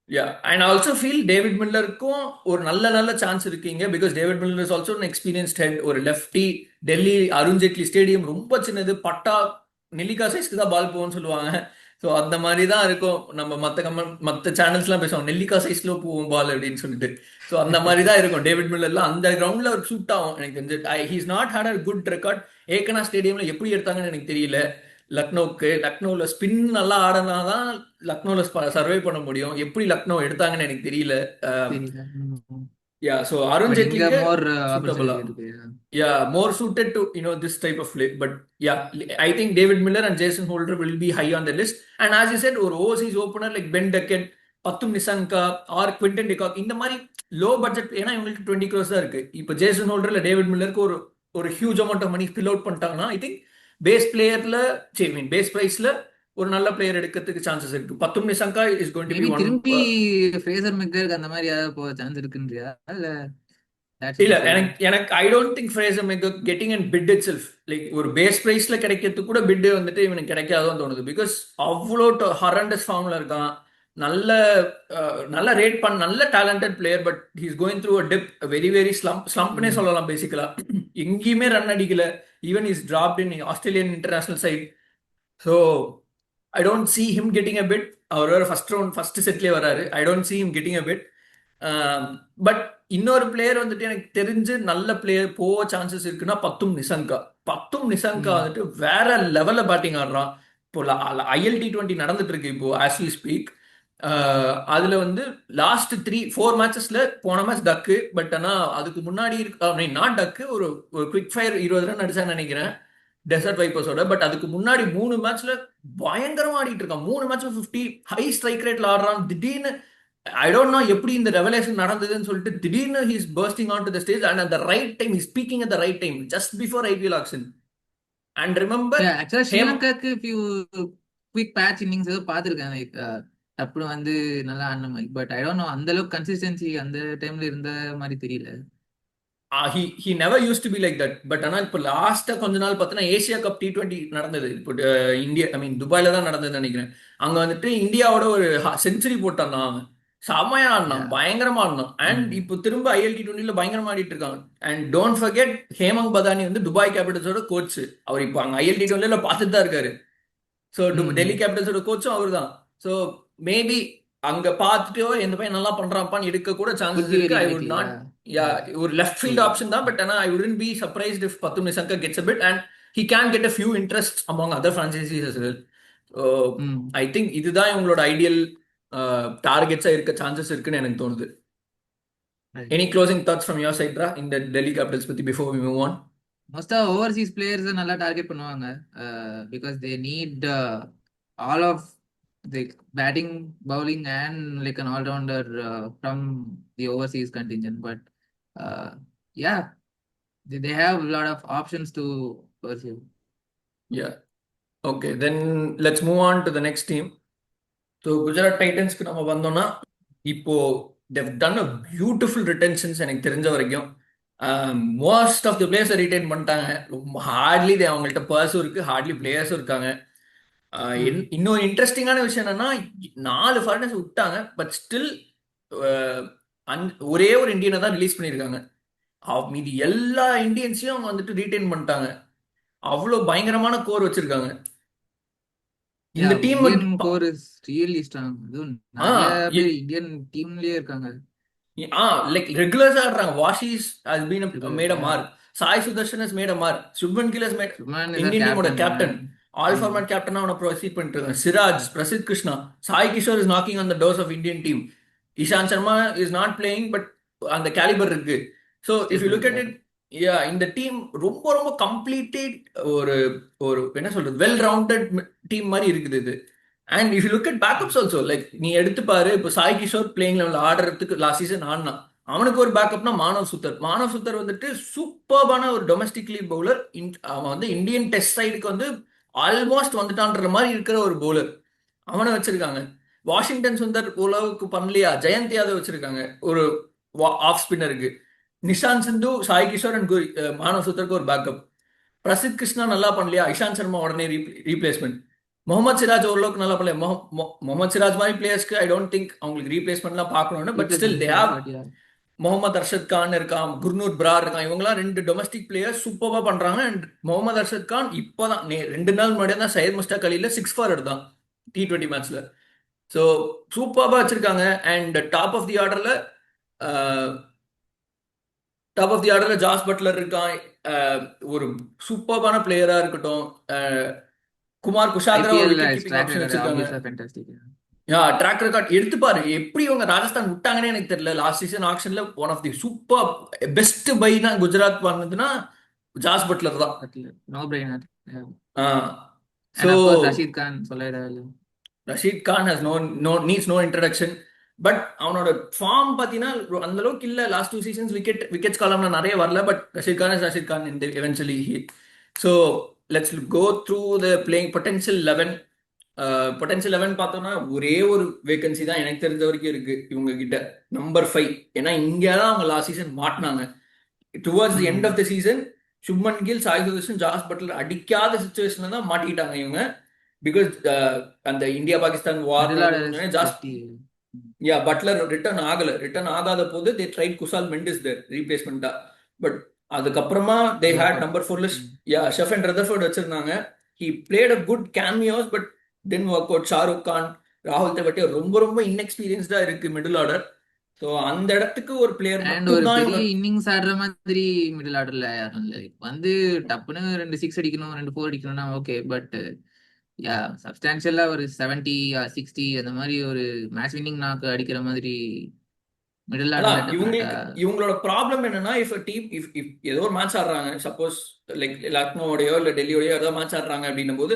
Yeah and also feel David மில்லருக்கும் ஒரு நல்ல நல்ல சான்ஸ் இருக்கீங்க. Because David Miller is also experienced head. ஒரு லெஃப்டி. டெல்லி அருண்ஜேட்லி ஸ்டேடியம் ரொம்ப சின்னது. பட்டா நெல்லிக்காய் சைஸ்க்கு தான் பால் போகும்னு சொல்லுவாங்க. ஸோ அந்த மாதிரி தான் இருக்கும். நம்ம மற்ற சேனல்ஸ்லாம் பேசுவாங்க நெல்லிக்காய் சைஸ்ல போகும் பால் அப்படின்னு சொல்லிட்டு. ஸோ அந்த மாதிரி தான் இருக்கும். டேவிட் மில்லர்லாம் அந்த கிரவுண்ட்ல ஒரு சூட் ஆகும் எனக்கு தெரிஞ்சு. He's not had a good record. Ekana ஸ்டேடியம்ல எப்படி எடுத்தாங்கன்னு எனக்கு தெரியல. லக்னோவில் ஸ்பின் நல்லா ஆடினாதான் லக்னோவில் சர்வை பண்ண முடியும். எப்படி லக்னோ எடுத்தாங்கன்னு எனக்கு தெரியல. தெரியல. யா ஸோ அருண் பட் இங்க ஜேட்லிக்கு மோர் சூட்டபிளா. ஆப்பர்ச்சுனிட்டி இருக்கு. Yeah, more suited to this type of play. But yeah, I think David Miller and Jason Holder will be high on the list. And as you said, or overseas opener like Ben Duckett, Pathum Nisanka or Quinton de Kock இந்த மாதிரி low budget. ஏன்னா இவங்களுக்கு 20 crores தான் இருக்கு. இப்போ Jason ஹோல்டர்ல David மில்லருக்கு ஒரு ஒரு huge amount of money fill out பண்ணிட்டாங்கன்னா ஐ திங்க் பேஸ் பிளேயர்ல பேஸ் பிரைஸ்ல ஒரு நல்ல பிளேயர் எடுக்கிறதுக்கு சான்சஸ் இருக்கு. Pathum Nissanka is going to be maybe one. திரும்பி ஃப்ரேசர் மெக்கருக்கு அந்த மாதிரி ஏதாவது போக சான்ஸ் இருக்குன்றியா? இல்ல that's இல்ல it for you. எனக்கு எனக்கு I don't think Fraser maker getting and bit it self like ஒரு பேஸ் பிரைஸ்ல கிடைக்கிறதுக்கு கூட பிட் வந்துட்டு இவனுக்கு கிடைக்காதோன்னு தோணுது. பிகாஸ் அவ்வளோ ஹரண்டஸ் ஃபார்ம்ல இருக்கான். நல்ல நல்ல ரேட் பண்ண நல்ல talented player. But he's going through a dip. Very very ஸ்லம்ப்னே ம் சொல்லலாம் பேசிக்கலா. எங்கேயுமே ரன் அடிக்கல. Even is dropped in Australian international side. So I don't see him getting a bid. அவர் வேற ஃபர்ஸ்ட் செட்லேயே வராரு. I don't see him getting a bid. But இன்னொரு பிளேயர் வந்துட்டு எனக்கு தெரிஞ்சு நல்ல பிளேயர் போக சான்சஸ் இருக்குன்னா பத்தும் நிசங்கா ம் வந்துட்டு வேற லெவல்ல பேட்டிங் ஆடுறான். இப்போ ஐஎல் T20 நடந்துட்டு இருக்கு இப்போ ஆஸ் வி ஸ்பீக். அதுல வந்து லாஸ்ட் 3-4 மேட்சஸ்ல போன மேட்ச் டக்கு. பட் ஆனா அதுக்கு முன்னாடி நாட் டக்கு ஒரு ஒரு குவிக் ஃபயர் 20 ரன் அடிச்சான்னு நினைக்கிறேன் டெசர்ட் வைப்பர்ஸோட. பட் அதுக்கு முன்னாடி 3 மேட்ச்ல பயங்கரமா ஆடிட்டு இருக்கான். 3 மேட்ச்ல 50 ஹை ஸ்ட்ரைக் ரேட்ல ஆடுறான். திடீர்னு ஐ டோன்ட் நோ எப்படி இந்த ரெவலேஷன் நடந்ததுன்னு சொல்லிட்டு திடீர்னு he's bursting on to the stage and at the right time he's speaking at the right time just before IPL auction. And remember ஆக்சுவலா ஹேம். ஸ்ரீலங்காக்கு ஃபியூ குவிக் பேட்ச் இன்னிங்ஸ் ஏதோ பார்த்துருக்கேன். Like அப்புறம் வந்து நல்லா ஆடின மாதிரி. பட் ஐ டோன்ட் நோ அந்த அளவுக்கு கன்சிஸ்டன்சி அந்த டைம்ல இருந்த மாதிரி தெரியல. He never use to be like that. But ஆனால் இப்போ லாஸ்டா கொஞ்ச நாள் பார்த்தீங்கன்னா ஏசியா கப் T20 நடந்தது. இப்போ இந்தியா துபாயில தான் நடந்ததுன்னு நினைக்கிறேன். அங்க வந்துட்டு இந்தியாவோட ஒரு செஞ்சுரி போட்டான் அவன். செமையா ஆடினான், யா பயங்கரமா ஆடினான். அண்ட் ம் இப்போ திரும்ப ஐஎல் T20ல பயங்கரமா ஆடிட்டு இருக்காங்க. And don't forget Hemang Badauni வந்து துபாய் கேபிட்டல்ஸோட கோச். அவர் இப்போ அங்க ஐஎல் T20ல பார்த்துட்டு தான் இருக்காரு. ஸோ டெல்லி ம் கேபிட்டல்ஸோட கோச்சும் அவர் தான். ஸோ மேபி அங்க பார்த்துட்டோ எந்த பையன் நல்லா பண்றான்ப்பான்னு எடுக்க கூட குட் சான்சஸ் பி இருக்கு. Very I would likely. Not. Yeah yeah yeah ஒரு left true field true. Option தான். பட் ஆனால் I wouldn't be surprised if Pathum Nissanka gets a bid and he can get a few interest among other franchises as well. Hmm I think இதுதான் இவங்களோட ideal டார்கெட்ஸா இருக்க chances இருக்குன்னு எனக்கு தோணுது. Right. Any closing thoughts from your side இந்த டெல்லி கேபிட்டல்ஸ் பத்தி before we move on? மோஸ்டா overseas players நல்லா டார்கெட் பண்ணுவாங்க. Because they need all of the batting bowling and like an allrounder from the overseas contingent. But yeah they have a lot of options to pursue. Yeah okay then let's move on to the next team. So Gujarat டைட்டன்ஸ்க்கு நம்ம வந்தோம்னா இப்போ they've done a beautiful retentions எனக்கு தெரிஞ்ச வரைக்கும். Most of the பிளேயர்ஸை retain பண்ணிட்டாங்க. Hartley அவங்கள்ட்ட பர்ஸும் இருக்கு, ஹார்ட்லி பிளேயர்ஸும் இருக்காங்க. ம் இன்னொரு இன்ட்ரெஸ்டிங்கான விஷயம் என்னன்னா 4 ஃபாரினர்ஸ் விட்டாங்க. பட் ஸ்டில் ஒரே ஒரு இந்தியனை தான் ரிலீஸ் பண்ணியிருக்காங்க. மீதி எல்லா இந்தியன்ஸையும் அவங்க வந்துட்டு ரீட்டைன் பண்ணிட்டாங்க. அவ்வளோ பயங்கரமான கோர் வச்சிருக்காங்க இந்த team. Indian core is really strong. இதுவும் நிறைய பேர் இந்தியன் டீம்லயே இருக்காங்க. லைக் ரெகுலர்ஸா ஆடுறாங்க. Washi's has been made a Yeah. Mark. Sai Sudharsan has made a mark. Shubman Gill has made. Suman is our Indian டீமோட captain. Captain, all Mm. Format கேப்டனா அவனை ப்ரொசீட் பண்ணிட்டு இருக்காங்க. Siraj, Prasidh Krishna, Sai Kishore is knocking on the doors of Indian team. Ishant Sharma is not playing, but அந்த calibre இருக்கு. So if you look at it, இந்த team ரொம்ப ரொம்ப கம்ப்ளீட்டட், ஒரு ஒரு என்ன சொல்றது, வெல் ரவுண்டட் டீம் மாதிரி இருக்குது இது. And if you look at backups also, like நீ எடுத்து பாரு, இப்போ சாய் கிஷோர் பிளேயிங் லெவலில் ஆடுறதுக்கு லாஸ்ட் சீசன் ஆடினா, அவனுக்கு ஒரு பேக்கப்னா மானவ் சுத்தர். மானவ் சுத்தர் வந்துட்டு சூப்பர்பான ஒரு டொமஸ்டிக் லீக் பவுலர். அவன் வந்து இந்தியன் டெஸ்ட் சைடுக்கு வந்து ஆல்மோஸ்ட் வந்துட்டான்ற மாதிரி இருக்கிற ஒரு பவுலர். அவனை வச்சிருக்காங்க. வாஷிங்டன் சுந்தர் உலவுக்கு பண்ணலையா, ஜெயந்த் யாதவ் வச்சிருக்காங்க ஒரு ஆஃப் ஸ்பின்னருக்கு. நிஷாந்த் சிந்து, சாய் கிஷோர் அண்ட் மானவ் சுத்தருக்கு ஒரு பேக்கப். பிரசித் கிருஷ்ணா நல்லா பண்ணலையா, இஷாந்த் சர்மா உடனே ரீப்ளேஸ்மெண்ட். முகமது சிராஜ் ஓரளவுக்கு நல்லா பண்ணல. முகமது சிராஜ் மாதிரி பிளேயர்ஸ்க்கு ஐ டோன்ட் திங்க் அவங்களுக்கு ரீப்ளேஸ்மெண்ட்லாம் பார்க்கணும்னு. But still they have Mohammed Arshad Khan இருக்கான், குர்னூர் பிரார் இருக்கான். இவங்கலாம் ரெண்டு டொமஸ்டிக் பிளேயர்ஸ் சூப்பராக பண்றாங்க. அண்ட் முகமது அர்ஷத் கான் இப்போதான் 2 நாள் முன்னாடி தான் சையத் முஸ்டாக் அலியில 6 எடுத்தான் T20 மேட்ச்ல. ஸோ சூப்பராக வச்சிருக்காங்க. அண்ட் டாப் ஆஃப் தி ஆர்டர்ல ஜாஸ் பட்லர் இருக்கான். ஒரு சூப்பரான பிளேயரா இருக்கட்டும். குமார் குஷாகரா ஒரு IPL wicket keeping track option record வச்சிருக்காங்க. obviously fantastic. ட்ராக் ரெக்கார்ட் எடுத்து பாரு. எப்படி இவங்க ராஜஸ்தான் விட்டாங்கன்னு எனக்கு தெரியல. லாஸ்ட் சீசன் ஆக்ஷன்ல one of the super best பைனா குஜராத் வாங்கினதுன்னா ஜாஸ் பட்லர் தான். No brainer. Yeah. So And of course Rashid Khan சொல்லவே Rashid Khan has needs no introduction. But அவனோட ஃபார்ம் பார்த்தீங்கன்னா அந்த அளவுக்கு இல்லை. லாஸ்ட் 2 சீசன்ஸ் விக்கெட்ஸ் காலம்னா நிறைய வரல. பட் ரஷீத் கான் இஸ் ரஷீத் கான் இந்த eventually. So let's go through the playing potential 11. Potential 11 பார்த்தோம்னா ஒரே ஒரு வேகன்சி தான் எனக்கு தெரிஞ்ச வரைக்கும் இருக்கு இவங்க கிட்ட, நம்பர் 5. ஏன்னா இங்கே தான் அவங்க லாஸ்ட் சீசன் மாட்டினாங்க. Towards the end of the season Shubman Gill, Sai Sudharsan, Jos Buttler அடிக்காத சுச்சுவேஷன்ல தான் மாட்டிக்கிட்டாங்க இவங்க. பிகாஸ் அந்த India Pakistan war Buttler return ஆகாத போது they tried Kusal Mendis their ரீப்ளேஸ்மெண்டா. பட் அதுக்கப்புறமா தே ஹேட் நம்பர் 4 லிஸ்ட் ஷெஃப் அண்ட் ரதர்ஃபோர்ட் வச்சிருந்தாங்க. He played a good cameos but then work out. Shahrukh Khan, ராகுல் தேவட்டி ரொம்ப ரொம்ப இன்எக்ஸ்பீரியன்ஸ்டா இருக்கு மிடில் ஆர்டர். ஸோ அந்த இடத்துக்கு ஒரு பிளேயர் ஒரு பெரிய இன்னிங்ஸ் ஆடுற மாதிரி மிடில் ஆர்டர்ல யாரும் இல்லை. வந்து டப்புன்னு 2 6 அடிக்கணும், 2 4 அடிக்கணும்னா ஓகே. பட் சப்ஸ்டான்சியலா ஒரு 70 60 அந்த மாதிரி ஒரு மேட்ச் வின்னிங் நாக்கு அடிக்கிற மாதிரி மிடில் ஆர்டர். இவங்களோட ப்ராப்ளம் என்னன்னா, இஃப் டீம் இஃப் ஏதோ ஒரு மேட்ச் ஆடுறாங்க, சப்போஸ் லைக் லக்னோடையோ இல்ல டெல்லியோடயோ ஏதோ மேட்ச் ஆடுறாங்க அப்படின்னும் போது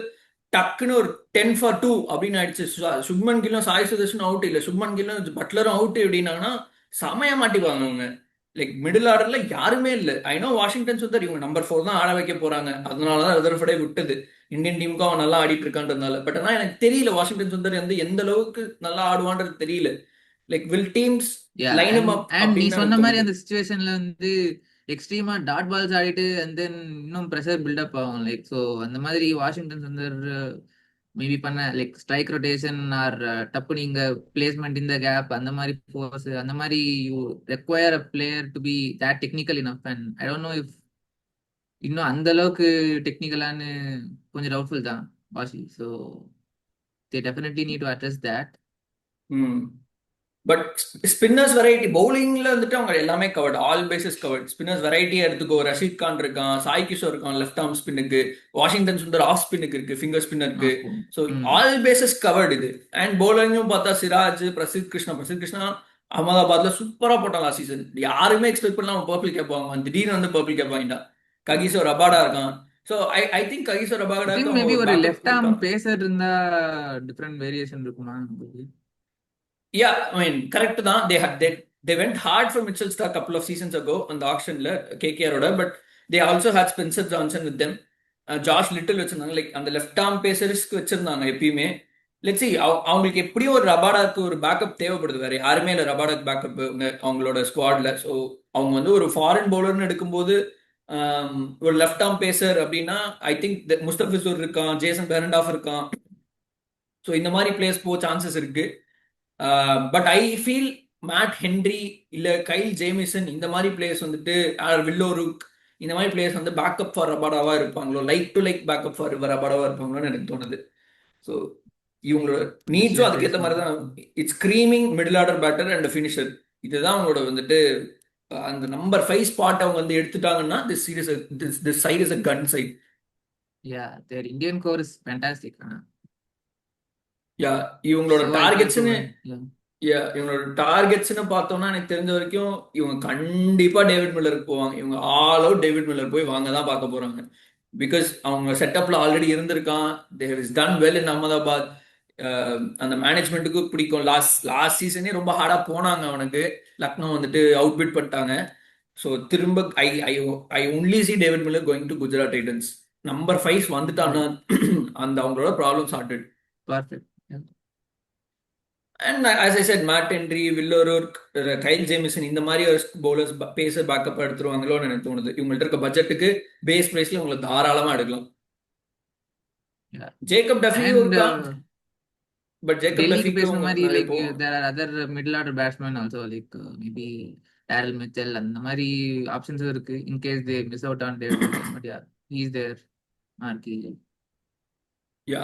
டக்குன்னு ஒரு 10 for 2 அப்படின்னு ஆயிடுச்சு. சுப்மன் கில்லும் சாய் சுதர்ஷனும் அவுட், இல்ல சுப்மன் கில்லும் பட்லரும் அவுட் அப்படின்னாங்கன்னா சமய மாட்டிப்பாங்க அவங்க. லைக் மிடில் ஆர்டர்ல யாருமே இல்லை. ஐ நோ வாஷிங்டன் சுந்தர் இவங்க நம்பர் 4 தான் ஆட வைக்க போறாங்க, அதனாலதான் ரிதர்ஃபோர்டே விட்டது. இந்தியன் டீமுக்கும் அவன் நல்லா ஆடிட்டு இருக்கான்றதுனால. பட் ஆனா எனக்கு தெரியல வாஷிங்டன் சுந்தர் வந்து எந்த அளவுக்கு நல்லா ஆடுவான்றது தெரியல. Like will teams line him அப். நீ சொன்ன மாதிரி அந்த சிச்சுவேஷன்ல வந்து எக்ஸ்ட்ரீமா டாட் பால்ஸ் ஆடிட்டு அண்ட் தென் இன்னும் ப்ரெஷர் பில்டப் ஆகும். லைக் ஸோ அந்த மாதிரி வாஷிங்டன் சுந்தர் மேபி பண்ண லைக் ஸ்ட்ரைக் ரொட்டேஷன் ஆர் டப்பு நீங்க பிளேஸ்மெண்ட் இந்த கேப் அந்த மாதிரி ஃபோர்ஸ் அந்த மாதிரி you require a player to be that technical enough. And I don't know if இன்னும் அந்த அளவுக்கு டெக்னிக்கலான்னு கொஞ்சம் டவுட்ஃபுல் தான் Washi. So they definitely need to address that. But spinners variety பவுலிங்ல வந்துட்டு அவங்க எல்லாமே covered, all bases covered. Spinners வெரைட்டியா எடுத்துக்கோ. ரஷீத் கான் இருக்கான், சாய் கிஷோர் இருக்கான் லெஃப்ட் ஆர்ம் ஸ்பின்னுக்கு, வாஷிங்டன் சுந்தர் ஆஃப் ஸ்பின்னுக்கு இருக்கு, ஃபிங்கர் ஸ்பின்னருக்கு. ஸோ ஆல் பேசஸ் கவர்டு இது. அண்ட் பவுலிங்கும் பார்த்தா சிராஜ், பிரசித் கிருஷ்ணா அகமதாபாத்ல சூப்பரா போட்டான் லாஸ்ட் சீசன். யாருமே எக்ஸ்பெக்ட் பண்ணலாம் பர்பிள் கேப் வாங்குவான், திடீர்னு வந்து பர்பிள் கேப் வாங்கிட்டான். ககிசோ ரபாடா இருக்கான். So I think Kagiso Rabada maybe ஒரு லெஃப்ட் ஆர்ம் பேசர் இருந்தா டிஃபரெண்ட் வேரியேஷன் இருக்குமா? Yeah, I mean, correct தான். They went hard for Mitchell Starc couple of seasons ago on the auctionல KKR ஓட. But they also had Spencer Johnson with them. Josh little வச்சிருந்தாங்க. Like அந்த left arm பேசர்ஸ்க்கு வச்சிருந்தாங்க எப்பயுமே. Let's see அவங்களுக்கு எப்படியும் ஒரு ரபாடாக்கு ஒரு பேக்கப் தேவைப்படுது. வேற யாருமே இல்லை ரபாடாக்கு பேக்கப் அவங்களோட ஸ்குவாட்ல. ஸோ அவங்க வந்து ஒரு ஃபாரின் பவுலர்னு எடுக்கும்போது ஒரு லெஃப்ட் ஆர்ம் பேசர் அப்படின்னா ஐ திங்க் முஸ்தபிசூர் இருக்கான், ஜேசன் பெரண்டாஃப் இருக்கான். ஸோ இந்த மாதிரி பிளேயர்ஸ் போக சான்சஸ் இருக்கு. But I feel mat Henry இல்ல கைல் ஜேமிசன் இந்த மாதிரி பிளேயர்ஸ் வந்துட்டு வில்லோருக் இந்த மாதிரி பிளேயர்ஸ் வந்து பேக்கப் ஃபார் ரபாடாவா இருப்பாங்களோ, like to like backup for ரபாடாவா இருப்பாங்களோன்னு எனக்கு தோணுது. ஸோ இவங்களோட நீட்ஸும் விஷயம் அதுக்கேற்ற மாதிரி பேசுனது. தான். It's screaming middle order batter and finisher. இதுதான் அவங்களோட வந்துட்டு அந்த நம்பர் 5 ஸ்பாட் அவங்க வந்து எடுத்துட்டாங்கன்னா this side is a gun side. Yeah, their Indian core is fantastic. Yeah, இவங்களோட ஸோ ஐ திங்க் ஸோ. டார்கெட்ஸ்னு இவங்களோட டார்கெட்ஸ்னு பார்த்தோம்னா எனக்கு தெரிஞ்ச வரைக்கும் இவங்க கண்டிப்பா டேவிட் மில்லருக்கு போவாங்க. இவங்க ஆல் அவுட் டேவிட் மில்லர் போய் வாங்க தான் பார்க்க போறாங்க. பிகாஸ் அவங்க செட்டப்ல ஆல்ரெடி இருந்திருக்கான். There is done well in Ahmedabad. அந்த மேனேஜ்மெண்ட்டுக்கு பிடிக்கும். லாஸ்ட் லாஸ்ட் சீசனே ரொம்ப ஹார்டா போனாங்க அவனுக்கு. லக்னோ வந்துட்டு அவுட் பிட் பண்ணிட்டாங்க. ஸோ திரும்ப I I I only see David Miller going to Gujarat Titans. Number 5 வந்துட்டான்னா அந்த அவங்களோட problem sorted. Perfect. And as I said, Matt Henry, Will O'Rourke, Kyle Jamieson இந்த மாதிரி ஒரு பவுலர்ஸ் பேசர் பேக்கப் எடுத்துருவாங்களோன்னு எனக்கு தோணுது. இவங்கள்ட்ட இருக்க பட்ஜெட்டுக்கு பேஸ் பிரைஸ்ல உங்களை தாராளமா எடுக்கலாம். ஜேக்கப் டஃபியும் அண்ட் இருக்கான். பட் ஜேக்கப் டெல்லிக்கு டஃபிக்கு பேசுன உங்க மாதிரி நிறைய லைக் போகும். There are other middle order batsman also, like maybe Daryl Mitchell அந்த மாதிரி ஆப்ஷன்ஸும் இருக்கு in case they miss out on David Miller. But yeah, he is there marquee. Yeah,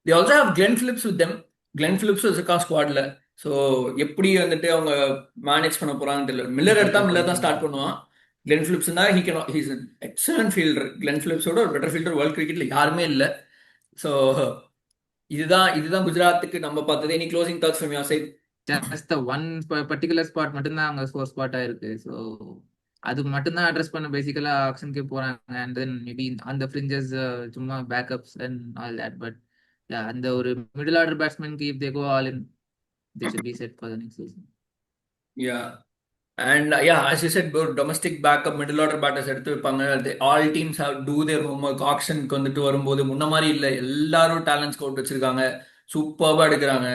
they also have Glenn Phillips with them. Glenn Phillips இருக்கா ஸ்குவாட்ல. So எப்படி வந்துட்டு அவங்க manage பண்ண போறாங்கன்னு தெரியல. மில்லர் எடுத்தா மில்லர் தான் ஸ்டார்ட் பண்ணுவான். கிளென் பிலிப்ஸ் தான் ஹீஸ் எக்ஸலன்ட் ஃபீல்டர். கிளென் பிலிப்ஸோட ஒரு பெட்டர் ஃபீல்டர் வேர்ல்ட் கிரிக்கெட்ல யாருமே இல்லை. ஸோ இதுதான் இதுதான் குஜராத்துக்கு நம்ம பார்த்தது. Any closing thoughts from your side? Just one particular spot மட்டும்தான் அவங்க ஸ்கோர் ஸ்பாட்டா இருக்கு. ஸோ அது மட்டும்தான் அட்ரஸ் பண்ண பேசிக்கலா ஆப்ஷனுக்கு போறாங்க. அண்ட் தென் மேபி அந்த ஃப்ரிஞ்சஸ் சும்மா backups and all that. But அந்த ஒரு மிடில் ஆர்டர் பேட்ஸ்மேனுக்கு if they go all in, they should be set for the next season. Yeah, and yeah, as you said, ஒரு domestic backup middle order batters எடுத்து வைப்பாங்க. All teams have done their homework. ஆக்ஷனுக்கு வந்துட்டு வரும்போது முன்ன மாதிரி இல்லை. எல்லாரும் டேலண்ட் ஸ்கவுட் வச்சிருக்காங்க. சூப்பர்பா எடுக்கிறாங்க.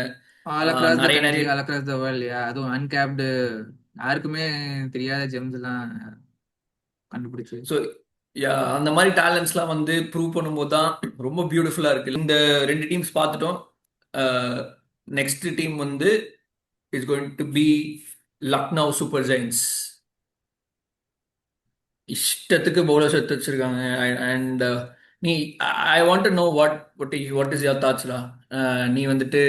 ஆல் அக்ராஸ் த நிறைய கண்ட்ரி, நிறைய ஆல் அக்ராஸ் த வேர்ல்ட். அதுவும் அன்கேப்டு யாருக்குமே தெரியாத ஜெம்ஸ் எல்லாம் கண்டுபிடிச்சு. ஸோ யா, அந்த மாதிரி டேலண்ட்ஸ்லாம் வந்து ப்ரூவ் பண்ணும்போது தான் ரொம்ப பியூட்டிஃபுல்லா இருக்கு. இந்த ரெண்டு டீம்ஸ் பார்த்துட்டோம். நெக்ஸ்ட் டீம் வந்து is going to be Lucknow Super Giants. இஷ்டத்துக்கு பவுலர்ஸ் எடுத்து வச்சிருக்காங்க. அண்ட் நீ I want to know what is your தாட்ஸ்டா. நீ வந்துட்டு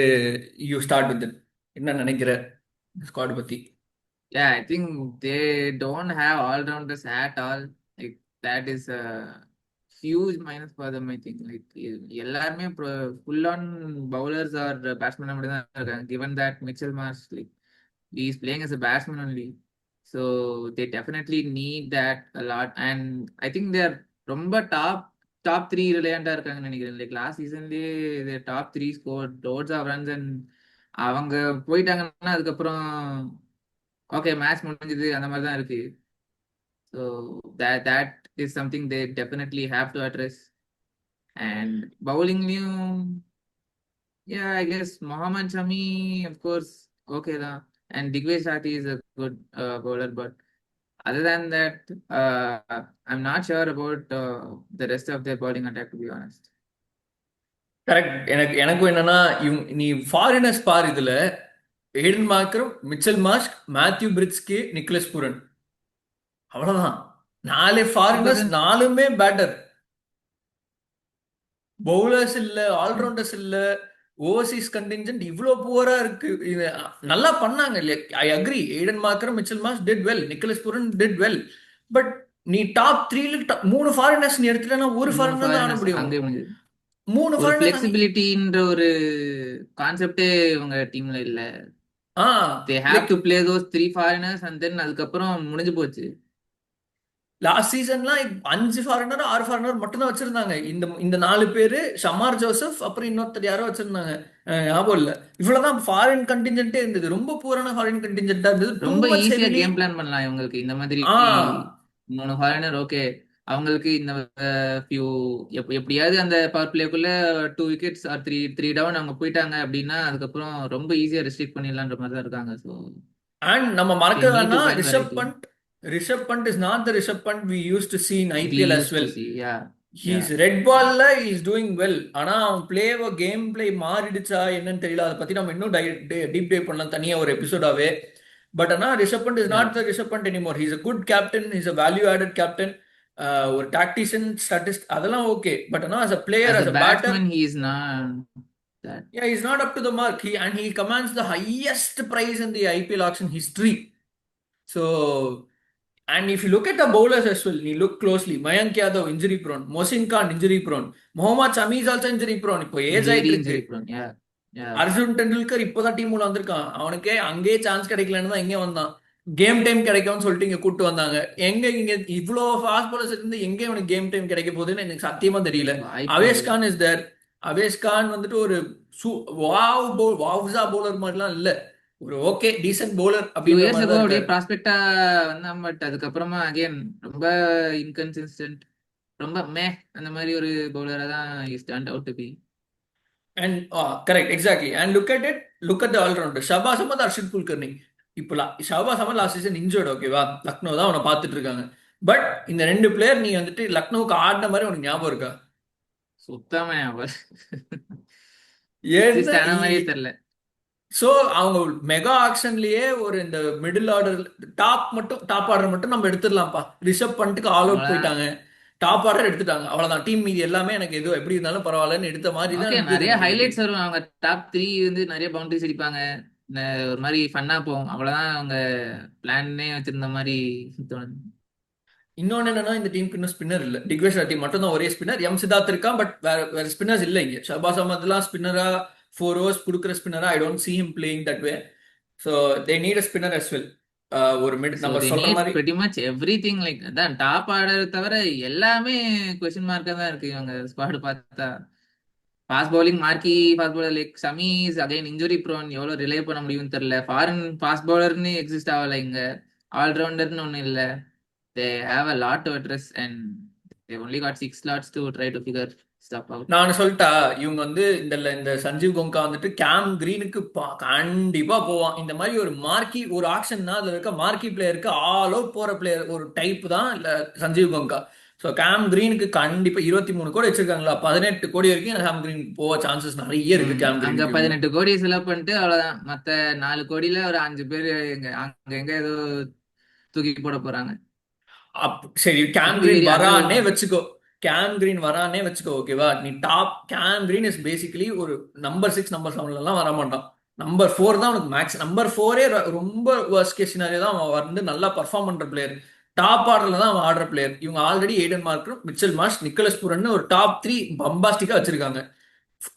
யூ ஸ்டார்ட் வித் இட். என்ன நினைக்கிற ஸ்குவாட் பத்தி? Yeah, I think they don't have all-rounders at all. Like that is a huge minus for them. I think like எல்லாருமே full on bowlers or batsmen மட்டும் தான் இருக்காங்க. Given that Mitchell Marsh like he is playing as a batsman only, so they definitely need that a lot. And I think they are ரொம்ப top three ரிலையண்டா இருக்காங்கன்னு நினைக்கிறேன். Like last seasonலயே the top three scored loads of runs and அவங்க போயிட்டாங்கன்னா அதுக்கப்புறம் okay match முடிஞ்சது அந்த மாதிரி தான் இருக்கு. So that is something they definitely have to address. And பவுலிங்லயும் I guess Mohammad Shami of course okay தான். And Digvesh Sati is a good bowler, but other than that I'm not sure about the rest of their bowling attack, to be honest. Correct. எனக்கும் என்னன்னா நீ foreigners பார். இதுல Aiden Markram, Mitchell Marsh, Matthew Breetzke, Nicholas Pooran, அவ்வளவுதான். 4 But foreigners, then 4மே batter. Bowlers இல்ல, allrounders இல்ல. Overseas contingent இவ்வளோ புவரா இருக்கு. இது நல்லா பண்ணாங்க இல்லையா? I agree. Aiden Markram, Mitchell Marsh did well, Nicholas Pooran did well. But நீ டாப் 3ல 3 ஃபாரினர்ஸ் நீ எடுத்துட்டா ஒரு 3 ஃபாரினர் தான் ஆட ஃபாரினர்ஸ் முடியும். அங்கே முடிஞ்சது. 3 ஒரு ஃபாரினர்ஸ் ஃபிளெக்சிபிலிட்டின்ற ஒரு கான்செப்டே இவங்க டீம்ல இல்ல. ஆ they have like to play those 3 foreigners and then அதுக்கப்புறம் முடிஞ்சு போச்சு. லாஸ்ட் சீசன்லாம் 5 ஃபாரினர் 6 ஃபாரினர் மட்டும் தான் வச்சிருந்தாங்க. இந்த இந்த 4 பேரு ஷமார் ஜோசப், அப்புறம் இன்னொருத்தர் யாரோ வச்சிருந்தாங்க, ஞாபகம் இல்ல. இவ்வளவுதான் ஃபாரின் கண்டின்ஜென்ட்டே இருந்தது. ரொம்ப பூரான ஃபாரின் கண்டின்ஜென்ட்டா இருந்தது. டூ ரொம்ப மச் ஈஸியா ஹெவிலி. கேம் பிளான் பண்ணலாம் இவங்களுக்கு இந்த மாதிரி ஆ 3 ஃபாரினர். ஓகே, அவங்களுக்கு இந்த ஃபியூ எப்படியாவது அந்த பவர் பிளேக்குள்ள 2 விக்கெட்ஸ் ஆர் த்ரீ டவுன் அவங்க போயிட்டாங்க அப்படின்னா அதுக்கப்புறம் ரொம்ப ஈஸியா ரெஸ்ட்ரிக்ட் பண்ணிடலான்ற மாதிரி தான் இருக்காங்க. ஸோ அண்ட் நம்ம they மறக்க need to வேணாம், find variety. Rishabh Pant is not the Rishabh Pant we use to see in We IPL as used to well. see. Yeah, yeah. He's red பால்ல இஸ் டூயிங் வெல். ஆனா அவன் கேம் பிளே மாறிடுச்சா என்னன்னு தெரியல. அதை பத்தி நம்ம இன்னும் டீப் டைவ் பண்ணலாம் தனியா ஒரு எபிசோடாவே. பட் ஆனா Rishabh Pant is Yeah. Not the Rishabh Pant anymore. He's a good captain, he's a value added captain. ஒரு டாக்டிஷியன் ஸ்டாட்டிஸ்ட் அதெல்லாம் ஓகே. பட் ஆனா as a player, As a as a batter, batsman, he is not that. yeah, he's not up to the mark. He commands the highest price in the IPL auction history. So, and if you look at the bowlers as well, you look closely. Mayank Yadav injury prone, Mohsin Khan injury prone, Mohammad Shami is also injury prone. இப்போ age ஆயிட்டு Very இருக்கு. injury prone. Yeah. Yeah. Arjun Tendulkar இப்போதான் team உள்ள வந்திருக்கான். அவனுக்கே அங்கேயே chance கிடைக்கலன்னு தான் இங்கே வந்தான். கேம் டைம் கிடைக்கும்னு சொல்லிட்டு இங்க கூட்டு வந்தாங்க. எங்க இங்க இவ்வளோ ஃபாஸ்ட் பாலர்ஸ் இருந்து எங்க அவனுக்கு கேம் டைம் கிடைக்க போகுதுன்னு எனக்கு சத்தியமா தெரியல. வாய்ப்பே அவேஷ் இல்ல. Khan is there. அவேஷ் கான் வந்துட்டு ஒரு வாவ்ஸா பவுலர் மாதிரிலாம் இல்ல. ஒரு ஓகே டீசென்ட் பவுலர் ஃபியூ அப்படின்ற இயர்ஸ் மாதிரி ago தான் அப்படியே இருக்காரு. ப்ராஸ்பெக்டா வந்தான், பட் அதுக்கப்புறமா அகைன் ரொம்ப இன்கன்சிஸ்டன்ட், ரொம்ப அந்த மாதிரி ஒரு பவுலரா தான் is turned out to be. And correct, exactly. And look at the allrounder Shahbaz Ahmed, Arshin Kulkarni. இப்போ Shahbaz Ahmed last season injured, ஓகேவா? லக்னோ தான் அவனை பார்த்துட்டு இருக்காங்க. பட் இந்த ரெண்டு பிளேயர் நீ வந்துட்டு லக்னோவுக்கு ஆடின மாதிரி உனக்கு ஞாபகம் இருக்கா? சுத்தமா அவர் என்ன எக்ஸிஸ்ட் ஆன மாதிரியே தெரியல. சோ அவங்க மெகா ஆக்ஷன்லயே ஒரு இந்த மிடில் ஆர்டர் டாப் ஆர்டர் மட்டும் நம்ம எடுத்துடலாம்ப்பா. ரிஷப் பண்ணிட்டு ஆல் அவுட் அவ்வளவுதான். போயிட்டாங்க. டாப் ஆர்டர் எடுத்துட்டாங்க, அவ்வளவுதான். டீம் மீதி எல்லாமே எனக்கு எதுவும் எப்படி இருந்தாலும் பரவாயில்லன்னு எடுத்த மாதிரி தான் ஓகே, இருந்தது நிறைய எனக்கு இந்த டீம். ஹைலைட்ஸ் வரும். அவங்க டாப் த்ரீ வந்து நிறைய பவுண்டரிஸ் அடிப்பாங்க. ஒரு மாதிரி ஃபன்னா போகும். அவ்வளவுதான் அவங்க பிளான்னே வச்சிருந்த மாதிரி தோணுது. இன்னொன்னு என்னன்னா, இந்த டீமுக்கு இன்னும் ஸ்பின்னர் இல்ல. டிக்வேஷ் டீம் மட்டும் தான் ஒரே ஸ்பின்னர். சித்தார்த் இருக்கான், பட் வேற ஸ்பின்னர்ஸ் இல்ல இங்க. ஷபாஸ் அஹமத்லாம் ஸ்பின்னரா, 4 ஓவர்ஸ் கொடுக்குற ஸ்பின்னரா I don't see him playing that way. So they need a spinner as well. ஒரு மிட் ஸோ நம்ம தே சொல்ற நீட் மாதிரி. pretty much everything, லைக் அதான் டாப் ஆர்டர் தவிர எல்லாமே கொஸ்டின் மார்க்காக தான் இருக்கு இவங்க ஸ்குவாட் பார்த்தா. Fast bowling marquee fast bowler like Shami is again injury prone. எவ்வளோ ரிலே பண்ண முடியும்னு தெரியல. ஃபாரின் ஃபாஸ்ட் பவுலர்னு எக்ஸிஸ்ட் ஆகல இங்க. ஆல்ரவுண்டர்னு ஒன்றும் இல்லை. They have a lot to address and they only got 6 slots to try to figure stuff out. நான் சொல்லிட்டா, இவங்க வந்து இந்த சஞ்சீவ் கோங்கா வந்துட்டு கேம் கிரீனுக்கு கண்டிப்பா போவான். இந்த மாதிரி ஒரு மார்க்கி ஒரு ஆக்ஷன்னா அதுல இருக்க மார்க்கி பிளேயருக்கு ஆல் அவுட் போற பிளேயர் ஒரு டைப் தான் இல்ல சஞ்சீவ் கோங்கா. ஸோ கேம் கிரீனுக்கு கண்டிப்பா 23 கோடி வச்சிருக்காங்களா, 18 கோடி வரைக்கும் கேம் கிரீனுக்கு போக சான்சஸ் நிறைய இருக்கு. கேம் அங்க கிரீனுக்கு 18 கோடி செலவு பண்ணிட்டு அவ்வளவுதான். மத்த 4 கோடியில ஒரு 5 பேர் எங்க அங்க எங்க ஏதோ தூக்கி போட போறாங்க. சரி, Cam it be Green very வரானே அண்டர்வெல்மிங். வச்சுக்கோ. கேம் கிரீன் வரானே வச்சுக்கோ, ஓகேவா? நீ top Cam Green is basically ஒரு நம்பர் 6 நம்பர் 7 எல்லாம் வர மாட்டான். நம்பர் 4 தான் உனக்கு மேக்ஸ். நம்பர் 4 ரொம்ப வர்ஸ்ட் கேஸ் சினாரியோ தான் அவன் வந்து நல்லா பர்ஃபார்ம் பண்ற பிளேயர். டாப் ஆர்டர்ல தான் அவன் ஆடுற பிளேயர். இவங்க ஆல்ரெடி ஏடன் மார்க்கரும் மிச்சல் மார்ஷ் நிக்கலஸ் பூரன் ஒரு டாப் 3 பம்பாஸ்டிக்கா வச்சிருக்காங்க.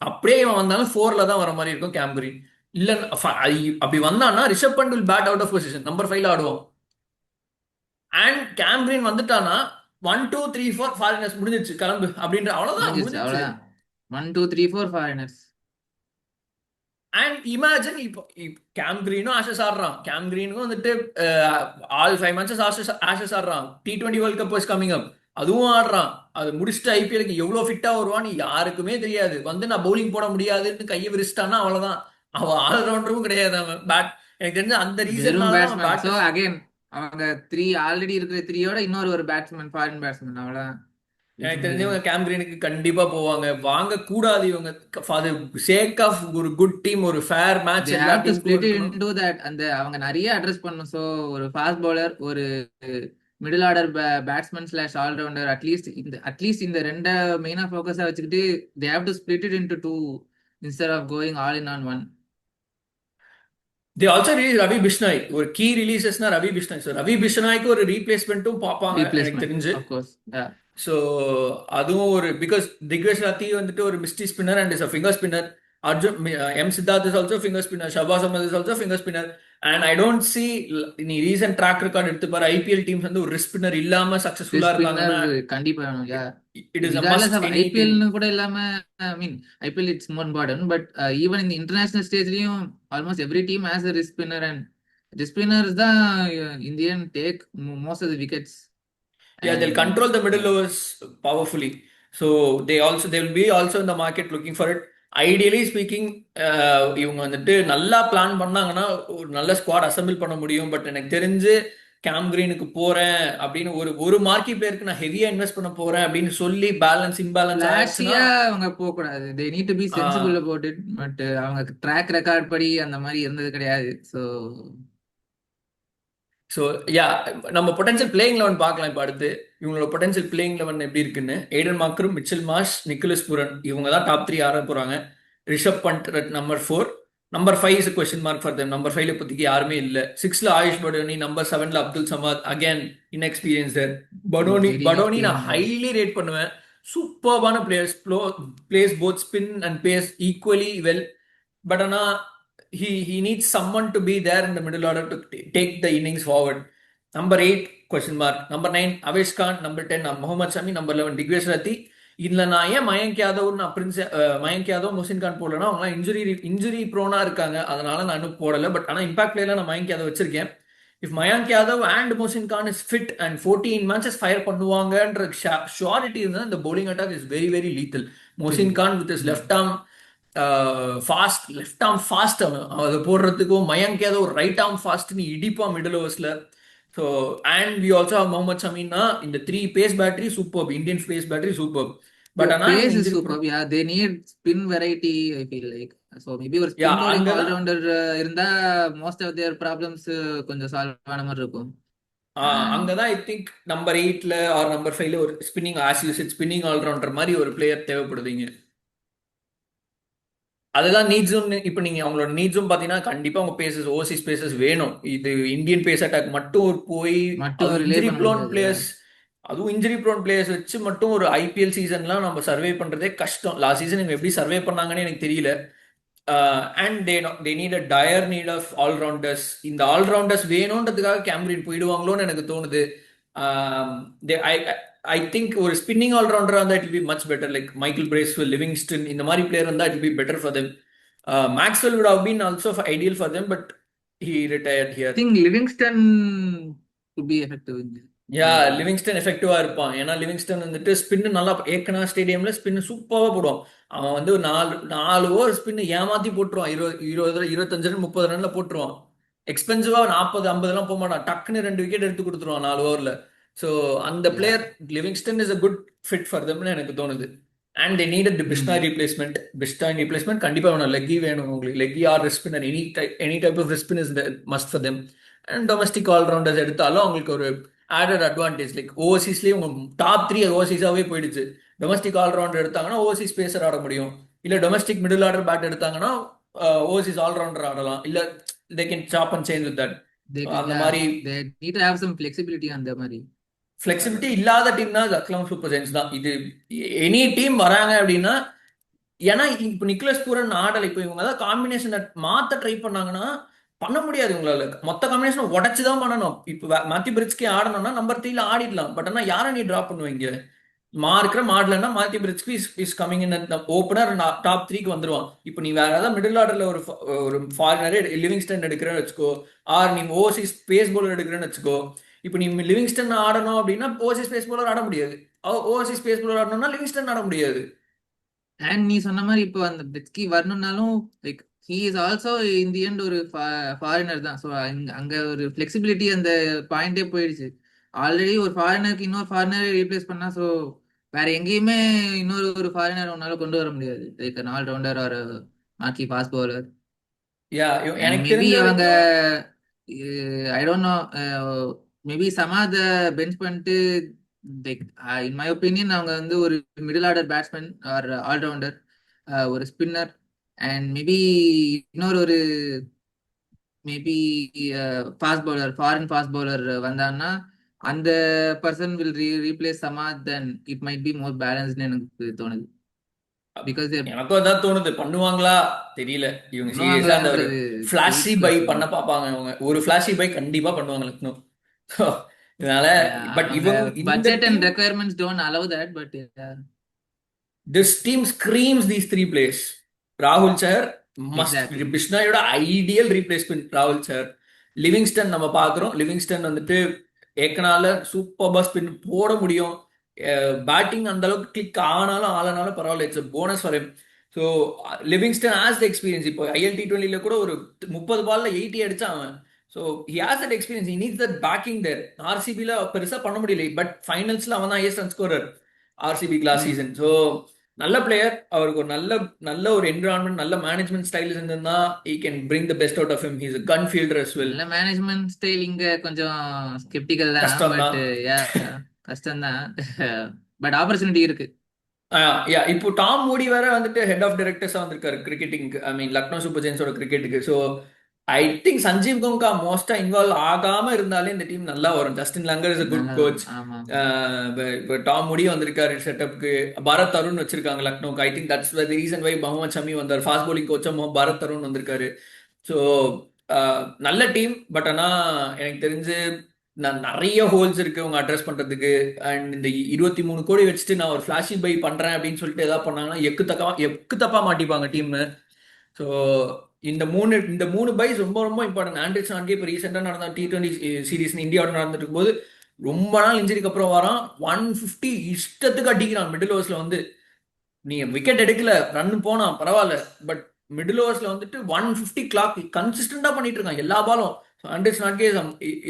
அப்படியே இவன் வந்தாலும் 4ல தான் வர மாதிரி இருக்கும் கேம் கிரீன். இல்ல அப்படி வந்தான்னா Rishabh Pant will bat out of position, number 5ல ஆடுவோம். அண்ட் கேம்ப்ரின் வந்துட்டானா 1 2 3 4 ஃபாரினர்ஸ் முடிஞ்சிருச்சு கிளம்பு அப்படின்ற, அவ்வளவுதான் முடிஞ்சிருச்சு, முடிஞ்சிருச்சு. அவ்வளவுதான். 1 2 3 4 ஃபாரினர்ஸ். அண்ட் இமேஜின் இப்போ கேம் கிரீனும் ஆஷஸ் ஆடுறான். கேம் கிரீனுக்கும் வந்துட்டு ஆல் 5 மேட்சஸ் ஆஷஸ் ஆடுறான். T20 world cup is coming up, அதுவும் ஆடுறான். அது முடிச்சுட்டு ஐபிஎலுக்கு எவ்வளவு ஃபிட்டா வருவான்னு யாருக்குமே தெரியாது. வந்து நான் பவுலிங் போட முடியாதுன்னு கையை விரிச்சிட்டான்னா அவ்வளவுதான். அவன் ஆல்ரவுண்டரும் கிடையாது, அவன் பேட். எனக்கு தெரிஞ்ச அந்த வெறும் ரீசன்னால தான் அவன் பேட்ஸ்மேன். So bat. அகைன் அவங்க ஆல்ரெடி இருக்கிற த்ரீயோட இன்னொரு ஒரு பேட்ஸ்மேன், ஃபாரின் பேட்ஸ்மேன், அவ்வளவுதான். எனக்கு தெரிஞ்சவங்க கேம் கிரீனுக்கு கண்டிப்பா போவாங்க. வாங்க கூடாது இவங்க. ஃபார் தி சேக் ஆஃப் ஒரு குட் டீம், ஒரு ஃபேர் தே மேட்ச் எல்லா ஹாவ் டு டீமுக்கும் ஸ்பிளிட் இருக்கணும். Into that. அந்த அவங்க நிறைய அட்ரஸ் பண்ணணும். ஸோ ஒரு ஃபாஸ்ட் பவுலர், ஒரு middle order batsman slash allrounder, at least இந்த ரெண்டை மெயினா ஃபோக்கஸா வச்சுக்கிட்டு they have to split it into two instead of going all in on one. They also release Ravi Bishnoi. ஒரு கீ ரிலீசஸ்னா ரவி பிஷ்னாய். ஸோ ரவி பிஷ்னாய்க்கு ஒரு ரீப்ளேஸ்மெண்ட்டும் பார்ப்பாங்க எனக்கு ரீப்ளேஸ்மெண்ட் தெரிஞ்சு. Of course. ஸோ அதுவும் ஒரு பிகாஸ் திக்வேஷ் ராத்தி வந்துட்டு ஒரு mystery spinner and is a finger spinner. Arjun Siddharth is also finger spinner. Shahbaz Ahmed is also finger spinner. And I don't see, நீ ரீசன்ட் ட்ராக் ரெக்கார்ட் எடுத்து பாரு, ஐபிஎல் டீம்ஸ் வந்து ஒரு ரிஸ்க் ஸ்பின்னர் இல்லாம சக்சஸ்ஃபுல்லா இருக்காங்கன்னா கண்டிப்பா வேணும். It is a regardless must of any team. ஐபிஎல்னு கூட இல்லாம, I mean IPL it's more important, but even இந்த இன்டர்நேஷனல் ஸ்டேஜ்லயும் almost every team has a wrist spinner, and the spinners தான் in the end take most of the wickets. Yeah, they'll And control the middle overs powerfully. So they will be also in the market looking for it. Ideally speaking, இவங்க வந்துட்டு நல்லா plan பண்ணாங்கன்னா ஒரு நல்ல squad assemble பண்ண முடியும். But எனக்கு தெரிஞ்சு கேம் கிரீனுக்கு போறேன் அப்படின்னு ஒரு மார்க்கி பிளேயருக்கு நான் ஹெவியா இன்வெஸ்ட் பண்ண போறேன் அப்படின்னு சொல்லி பேலன்ஸ் இம்பேலன்ஸ் ஆயிடுச்சுன்னா ஃபிளாஷியா அவங்க போக கூடாது. they need to be sensible about it. But அவங்க ட்ராக் ரெக்கார்ட் படி அந்த மாதிரி இருந்தது கிடையாது. ஸோ ஸோ யா, நம்ம பொட்டன்ஷியல் பிளேயிங் லெவன் பார்க்கலாம். இப்போ அடுத்து இவங்களோட பொட்டன்ஷியல் பிளேயிங் லெவன் எப்படி இருக்குன்னு. ஏடன் மார்க்கரும், மிச்சல் மார்ஷ், நிக்கோலஸ் புரன் இவங்க தான் டாப் 3 ஆட போறாங்க. Rishabh Pant number 4. Number 5 is question mark for them. Number 5ல இப்போதைக்கு யாருமே இல்லை. 6ல ஆயுஷ் படோனி, நம்பர் 7ல அப்துல் சமாத், அகேன் இன்எக்ஸ்பீரியன்ஸ்டர். வெரி படோனி நான் எக்ஸ்பீரியன்ஸ். ஹைலி ரேட் பண்ணுவேன். சூப்பர்பான players, plays both spin and pace equally well. But ஆனால் he needs someone to be there in the middle order to take the innings forward. Number 8 question mark. Number 9 Avesh Khan. Number 10 Mohammad Shami. Number 11 Digvesh Rathi. இதுல நான் ஏன் மயங்க் யாதவ், நான் Prince Mayank Yadav, Muazzem Khan போடலன்னா அவங்களாம் injury ப்ரோனா இருக்காங்க. அதனால நான் இன்னும் போடலை. பட் ஆனால் இம்பாக்ட் பிளேயர்ல நான் மயங்க் யாதவ் வச்சிருக்கேன். If Mayank Yadav and Mohsin Khan is fit and 14 matches fire பண்ணுவாங்கன்ற ஷுவாரிட்டி இருந்தால் இந்த bowling attack is very very lethal. Mohsin Khan with is left arm fast, left arm fast, அவன் அதை போடுறதுக்கும் மயங்க் யாதவ் ஒரு ரைட் ஆர்ம் ஃபாஸ்ட், நீ இடிப்பா மிடில் ஓவர்ஸ்ல. So and we also Mohammed ஷமின்னா இந்த 3 pace battery super, Indian pace battery super. But ஆனா pace is super. Yeah, they need spin variety, I feel like. So maybe ஒரு ஸ்பின் பவுலிங் ஆல்ரவுண்டர் இருந்தா most of their problems கொஞ்சம் solve ஆன மாதிரி இருக்கும். அங்கதான் ஐ திங்க் நம்பர் 8ல or number 5ல ஒரு spinning as you said spinning allrounder மாதிரி ஒரு பிளேயர் தேவைப்படுதுங்க. அதுதான் நீட்ஸும். இப்போ நீங்க அவங்களோட நீட்ஸும் பாத்தீங்கன்னா கண்டிப்பா அவங்க பேசஸ், ஓவர்சீஸ் பேசஸ் வேணும். இது இந்தியன் பேஸ் அட்டாக் மட்டும் போய் இன்ஜுரி ப்ரோன் பிளேயர்ஸ், அதுவும் இன்ஜுரி ப்ரோன் பிளேயர்ஸ் வச்சு மட்டும் ஒரு ஐபிஎல் சீசன்லாம் நம்ம சர்வே பண்றதே கஷ்டம். லாஸ்ட் சீசன் இவங்க எப்படி சர்வே பண்ணாங்கன்னு எனக்கு தெரியல. And they need a dire need of allrounders. இந்த ஆல்ரவுண்டர்ஸ் வேணுன்றதுக்காக கேம்ரின் போயிடுவாங்களோன்னு எனக்கு தோணுது. ஐ திங்க் ஒரு ஸ்பின்னிங் ஆல்ரவுண்டரா இருந்தா it will be much better, like Michael Bracewell, Livingstone இந்த மாதிரி பிளேயர் இருந்தா it will be better for them. Maxwell would have been also ideal for them, but he retired here. I think Livingston could be effective in this. Yeah, Livingstone எஃபெக்டிவா இருப்பான். ஏன்னா Livingstone வந்துட்டு spin நல்லா, ஏற்கனா ஸ்டேடியம்ல spin சூப்பராக போடுவான். அவன் வந்து ஒரு 4 ஓவர் ஸ்பின்னு ஏமாத்தி போட்டுருவான். 25 ரன் 30 ரன்ல போட்டுருவான். எக்ஸ்பென்சிவா 40 50 எல்லாம் போக மாட்டான். டக்குன்னு 2 விக்கெட் எடுத்து கொடுத்துருவான் 4 ஓவர்ல. ஸோ அந்த player Livingstone is a good fit for தம்னு எனக்கு தோணுது. And they need Bishnoi replacement. Bishnoi replacement கண்டிப்பா வேணும். லெக்கி வேணும் உங்களுக்கு. Leggie or spinner, any type of spin is must for them. And domestic allrounders எடுத்தாலும் அவங்களுக்கு ஒரு ஆடட் அட்வான்டேஜ். லைக் ஓவர்சீஸ்லேயே உங்க டாப் 3 ஓவர்சீஸாவே போயிடுச்சு. டொமஸ்டிக் ஆல்ரவுண்டர் எடுத்தாங்கன்னா ஓவர்சீஸ் பேசர் ஆட முடியும். இல்ல டொமஸ்டிக் மிடில் ஆர்டர் பேட் எடுத்தாங்கன்னா ஓவர்சீஸ் ஆல்ரவுண்டர் ஆடலாம். இல்ல தே கேன் சாப் அண்ட் சேஞ்ச் வித் தட். அந்த மாதிரி they need to have some flexibility அந்த மாதிரி. ஃபிளெக்சிபிலிட்டி இல்லாத டீம்னா லக்னோ சூப்பர் ஜெயின்ஸ் தான். இது எனி டீம் வராங்க அப்படின்னா, ஏன்னா இப்போ நிக்கோலஸ் பூரன் ஆடலை, இப்போ இவங்க தான் காம்பினேஷனை மாத்த ட்ரை பண்ணாங்கன்னா பண்ண முடியாது இவங்களால. மொத்த காம்பினேஷனை உடச்சுதான் பண்ணணும். இப்போ மாத்தி பிரிட்ஸ்கே ஆடணும்னா நம்பர் 3ல ஆடிடலாம். பட் ஆனால் யாரை நீ டிராப் பண்ணுவீங்க? மார்க்கிற மாடலன்னா மாத்தி Breetzke is coming in opener top 3க்கு வந்துருவான். இப்போ நீ வேற ஏதாவது மிடில் ஆர்டர்ல ஒரு ஃபாரினரே லிவிங்ஸ்டன் எடுக்கிறேன்னு வச்சுக்கோ, ஆர் நீ ஓவர்சீஸ் பேஸ் பவுலர் எடுக்கிறேன்னு வச்சுக்கோ. இப்போ நீ லிவிங்ஸ்டன் ஆடணும் அப்படின்னா ஓவர்சீஸ் பேஸ் பவுலர் ஆட முடியாது. ஓவர்சீஸ் பேஸ் பவுலர் ஆடணும்னா லிவிங்ஸ்டன் ஆட முடியாது. அண்ட் நீ சொன்ன மாதிரி இப்போ அந்த பிரிட்ஸ்கி வரணும்னாலும் like he is also in the end ஒரு ஃபாரினர் தான். ஸோ அங்க ஒரு ஃபிளெக்சிபிலிட்டி அந்த பாயிண்டே போயிடுச்சு. ஆல்ரெடி ஒரு ஃபாரினருக்கு இன்னொரு ஃபாரினரை ரீப்ளேஸ் பண்ணா, ஸோ வேற எங்கேயுமே இன்னொரு ஒரு ஃபாரினர் உன்னால கொண்டு வர முடியாது. லைக் ஆல் ரவுண்டர் ஒரு மார்க்கி ஃபாஸ்ட் பவுலர். எனக்கு மேபி தெரிஞ்ச அவங்க I don't know, maybe Samad bench பண்ணிட்டு லைக் இன் மை ஒப்பீனியன் அவங்க வந்து ஒரு middle order batsman or allrounder, ஒரு ஸ்பின்னர் அண்ட் மேபி இன்னொரு ஒரு maybe fast bowler, foreign fast bowler வந்தாங்கன்னா அந்த person will replace Samad, then it might be more பேலன்ஸ்னு எனக்கு தோணுது. பிகாஸ் எனக்கும் அதான் தோணுது. பண்ணுவாங்களா தெரியல. இவங்க சீரியஸா அந்த ஒரு ஃபிளாஷி பை பண்ண பாப்பாங்க. இவங்க ஒரு ஃபிளாஷி பை கண்டிப்பா பண்ணுவாங்க லக்னோ. இதனால பட் இவங்க budget and requirements don't allow that. But this team screams these 3 players. ராகுல் சஹர் மஸ்ட், பிஷ்னாயோட ஐடியல் ரீப்ளேஸ்மெண்ட் ராகுல் சஹர். லிவிங்ஸ்டன் நம்ம பாக்குறோம். லிவிங்ஸ்டன் வந்துட்டு ஏக்கனால சூப்பர் ஸ்பின் போட முடியும். பேட்டிங் அந்த அளவுக்கு கிளிக் ஆனாலும் பரவாயில்ல, it's bonus for him. So Livingstone has the experience. இப்போ ஐஎல் T20ல கூட ஒரு 30 பால்ல 80 அடிச்சான் அவன். So he has that experience. He needs that backing there. ஆர்சிபில பெருசா பண்ண முடியல. பட் ஃபைனல்ஸ்ல அவன் தான் ஹையஸ்ட் ரன் ஸ்கோரர் ஆர்சிபி கிளாஸ் சீசன். ஸோ நல்ல பிளேயர், அவருக்கு ஒரு நல்ல நல்ல ஒரு என்விரான்மெண்ட், நல்ல மேனேஜ்மெண்ட் ஸ்டைல் இருந்ததுன்னா he can bring the best out of him. He's a gun fielder as well. நல்ல மேனேஜ்மெண்ட் ஸ்டைல் இங்க கொஞ்சம் ஸ்கெப்டிக்கல் தான், கஷ்டம் பட் தான். யா கஷ்டம்தான். பட் ஆப்பர்ச்சுனிட்டி இருக்கு. யா இப்போ டாம் மூடி வேற வந்துட்டு ஹெட் ஆஃப் டைரக்டர்ஸா வந்திருக்காரு கிரிக்கெட்டிங்க்கு. ஐ மீன் லக்னோ சூப்பர் ஜெயின்ஸோட கிரிக்கெட்டுக்கு. So I think Sanjiv Goenka மோஸ்டா இன்வால்வ் ஆகாம இருந்தாலே இந்த டீம் நல்லா வரும். Justin Langer is a good நல்லா கோச். வரும். ஆமா. இப்போ டாம் மூடி வந்திருக்காரு செட்டப்க்கு. பரத் தருண் வச்சிருக்காங்க லக்னோக்கு. I think that's the reason why Mohammed Shami வந்தார். ஃபாஸ்ட் bowling கோச்சும் பரத் தருண் வந்திருக்காரு. ஸோ நல்ல டீம். பட் ஆனா எனக்கு தெரிஞ்சு நான் நிறைய ஹோல்ஸ் இருக்கு அவங்க அட்ரஸ் பண்றதுக்கு. அண்ட் இந்த 23 கோடி வச்சுட்டு நான் ஒரு ஃபிளாஷி பை பண்றேன் அப்படின்னு சொல்லிட்டு ஏதாவது பண்ணாங்கன்னா எக்கு தப்பா மாட்டிப்பாங்க டீம். ஸோ இந்த மூணு பைஸ் ரொம்ப ரொம்ப இம்பார்ட்டன்ட். ஆண்ட்ரிஸ் நான்கே இப்போ ரீசெண்டாக நடந்த T20 சீரீஸ் இந்தியாவோட நடந்துட்டு இருக்கும்போது ரொம்ப நாள் இன்ஜுரிக்கு அப்புறம் வரான். 150 இஷ்டத்துக்கு அடிக்கிறான் மிடில் ஓவர்ஸ்ல வந்து. நீ விக்கெட் எடுக்கல, ரன் போனா பரவாயில்ல, பட் மிடில் ஓவர்ஸ்ல வந்துட்டு 150 கிளாக் கன்சிஸ்டண்டா பண்ணிட்டு இருக்கான் எல்லா பாலும். ஆண்ட்ரிஸ் நான்கே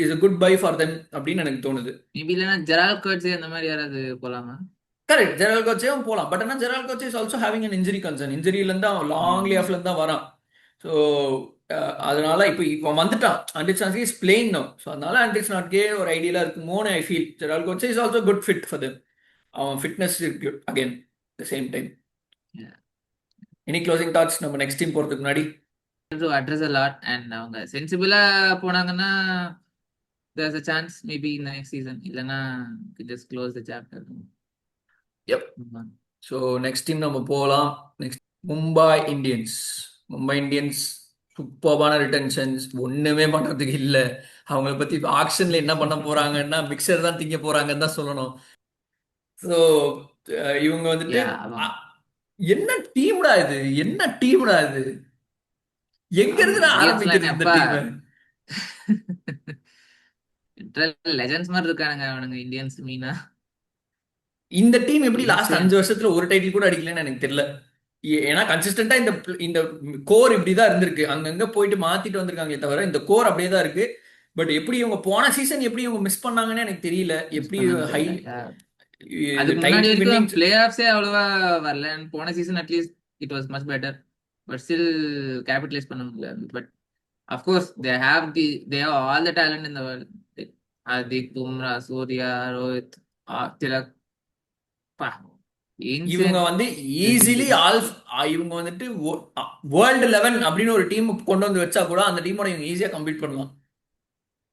is a good bye for them அப்படின்னு எனக்கு தோணுது. மேபி இல்லைன்னா ஜெரால் கர்ட்ஸ் அந்த மாதிரி யாராவது போலாமா? கரெக்ட், ஜெரால் கோச்சேவும் போலாம். பட் ஆனால் Gerald Coetzee is also having an injury concern. இன்ஜுரியில இருந்து அவன் லாங் ம். ஆஃப்ல தான் வரான். ஸோ அதனால இப்போ வந்துட்டான். Anrich Nortje is playing no. So அதனால ஆண்ட்ரிஸ் நாட்கே ஒரு ஐடியா இருக்குமோன்னு I feel. Gerald Coetzee is also good fit for them. அவன் ஃபிட்னஸ் இருக்கு again the same time. Yeah. Any closing thoughts நம்ம நெக்ஸ்ட் டீம் போறதுக்கு முன்னாடி? To address a lot and அவங்க சென்சிபிளா போனாங்கன்னா there's a chance maybe in the next season. இல்லைன்னா just close the chapter. எப். ஆமா. ஸோ நெக்ஸ்ட் டீம் நம்ம போகலாம். Next Mumbai Indians. Mumbai Indians சூப்பர்பான ரிட்டன்ஷன்ஸ், ஒண்ணுமே பண்றதுக்கு இல்ல. அவங்கள பத்தி ஆக்ஷன்ல என்ன பண்ண போறாங்கன்னா மிக்சர் தான் திங்க போறாங்கன்னு தான் சொல்லணும். ஸோ இவங்க வந்துட்டு Yeah, அவங்க அ- என்ன டீம்டா இது, என்ன டீம்டா இது, எங்க அவங்க இருந்து இந்தியன்ஸ்லாம் ஆரம்பிக்கிறது இந்த எப்பா டீம்? லெஜண்ட்ஸ் மாதிரி இருக்கானுங்க அவனுங்க இந்தியன்ஸ் மீனா. இந்த டீம் எப்படி லாஸ்ட் இன்சேன். 5 வருஷத்துல ஒரு டைட்டில் கூட அடிக்கலன்னு எனக்கு தெரியல. ஏன்னா கன்சிஸ்டன்டா இந்த கோர் இப்படிதான் இருந்திருக்கு. அங்கங்க போயிட்டு மாத்திட்டு வந்திருக்காங்களே தவிர இந்த கோர் அப்படியே தான் இருக்கு. பட் எப்படி இவங்க போன சீசன் எப்படி இவங்க மிஸ் பண்ணாங்கன்னு எனக்கு தெரியல. மிஸ் எப்படி பண்ணான்னு ஹை தெரியல. அதுக்கு முன்னாடி டைட்டில் வரைக்கும் வின்னிங்ஸ். பிளே ஆஃப்ஸே அவ்வளவா வரல. போன season at least it was much better. But still capitalise பண்ண முடியல. But of course they have all the talent in the world. Like Hardik, Bumrah, Surya, Rohit, Tilak. பா இவங்க இன்சேன். வந்து ஈஸிலி இவங்க வந்துட்டு வேர்ல்டு 11 அப்படின்னு ஒரு டீம் கொண்டு வந்து வச்சா கூட அந்த டீமோட இவங்க ஈஸியா கம்ப்ளீட் பண்ணலாம்.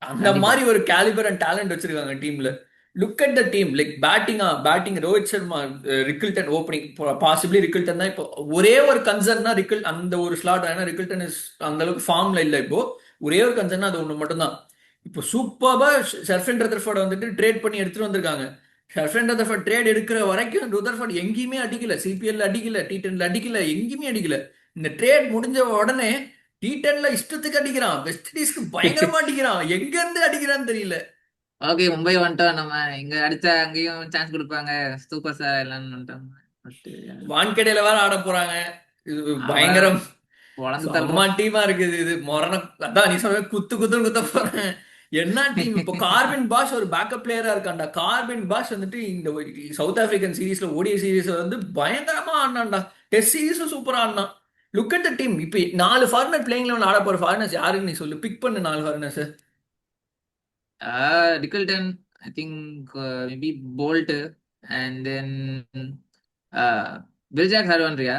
அந்த கண்டிப்பா. மாதிரி ஒரு கேலிபர் அண்ட் டேலண்ட் வச்சிருக்காங்க டீம்ல. Look at the team like batting Rohit Sharma, Rickelton opening, possibly Rickelton தான் இப்போ ஒரே ஒரு கன்சர்னா அந்த ஒரு ஸ்லாட். ஏன்னா ரிக்கில்டன் அந்த அளவுக்கு ஃபார்ம்ல இல்லை இப்போ. ஒரே ஒரு கன்சர்னா அது ஒன்று மட்டும்தான். இப்போ சூப்பர்பா ஷெர்ஃபன் ரதர்ஃபோர்ட் வந்துட்டு ட்ரேட் பண்ணி எடுத்துட்டு வந்திருக்காங்க. ஷெர்ஃபன் ரதர்ஃபோர்ட் ட்ரேட் எடுக்கிற வரைக்கும் ருதர்ஃபோர்ட் எங்கேயுமே அடிக்கல, சிபிஎல் அடிக்கல, T10 அடிக்கல, எங்கேயுமே அடிக்கல. இந்த ட்ரேட் முடிஞ்ச உடனே T10 இஷ்டத்துக்கு அடிக்கிறான். வெஸ்ட் இண்டீஸ்க்கு பயங்கரமா அடிக்கிறான். எங்க இருந்து அடிக்கிறான்னு தெரியல. ஓகே, மும்பை வந்துட்டோம். நம்ம இங்க அடிச்சா அங்கேயும் சான்ஸ் கொடுப்பாங்க. சூப்பர் ஸ்டார் எல்லாம் வந்துட்டோம். பட் வான்கடையில வேற ஆட போறாங்க. இது அவ்வளவுதான் பயங்கரம். பொழந்து அம்மா தள்ளுறோம். டீமா இருக்குது இது. மொரண அதான் நீ சொல்ற குத்துன்னு குத்த போறேன். என்ன டீம் இப்போ? கார்பின் பாஷ் ஒரு பேக்கப் பிளேயரா இருக்கான்டா. கார்பின் பாஷ் வந்துட்டு இந்த சவுத் ஆப்பிரிக்கன் சீரீஸ்ல, ஓடிஐ சீரீஸ்ல வந்து பயங்கரமா ஆடினான்டா. டெஸ்ட் சீரீஸும் சூப்பரா ஆடினான். Look at the team. இப்போ 4 ஃபாரினர் பிளேயிங் லெவல் ஆட போற ஃபாரினர்ஸ் யாருன்னு நீ சொல்லு. பிக் பண்ணு 4 foreigners. Dickleton, I think maybe Bolt, and then Bill Jacks ஆடுவான்றியா?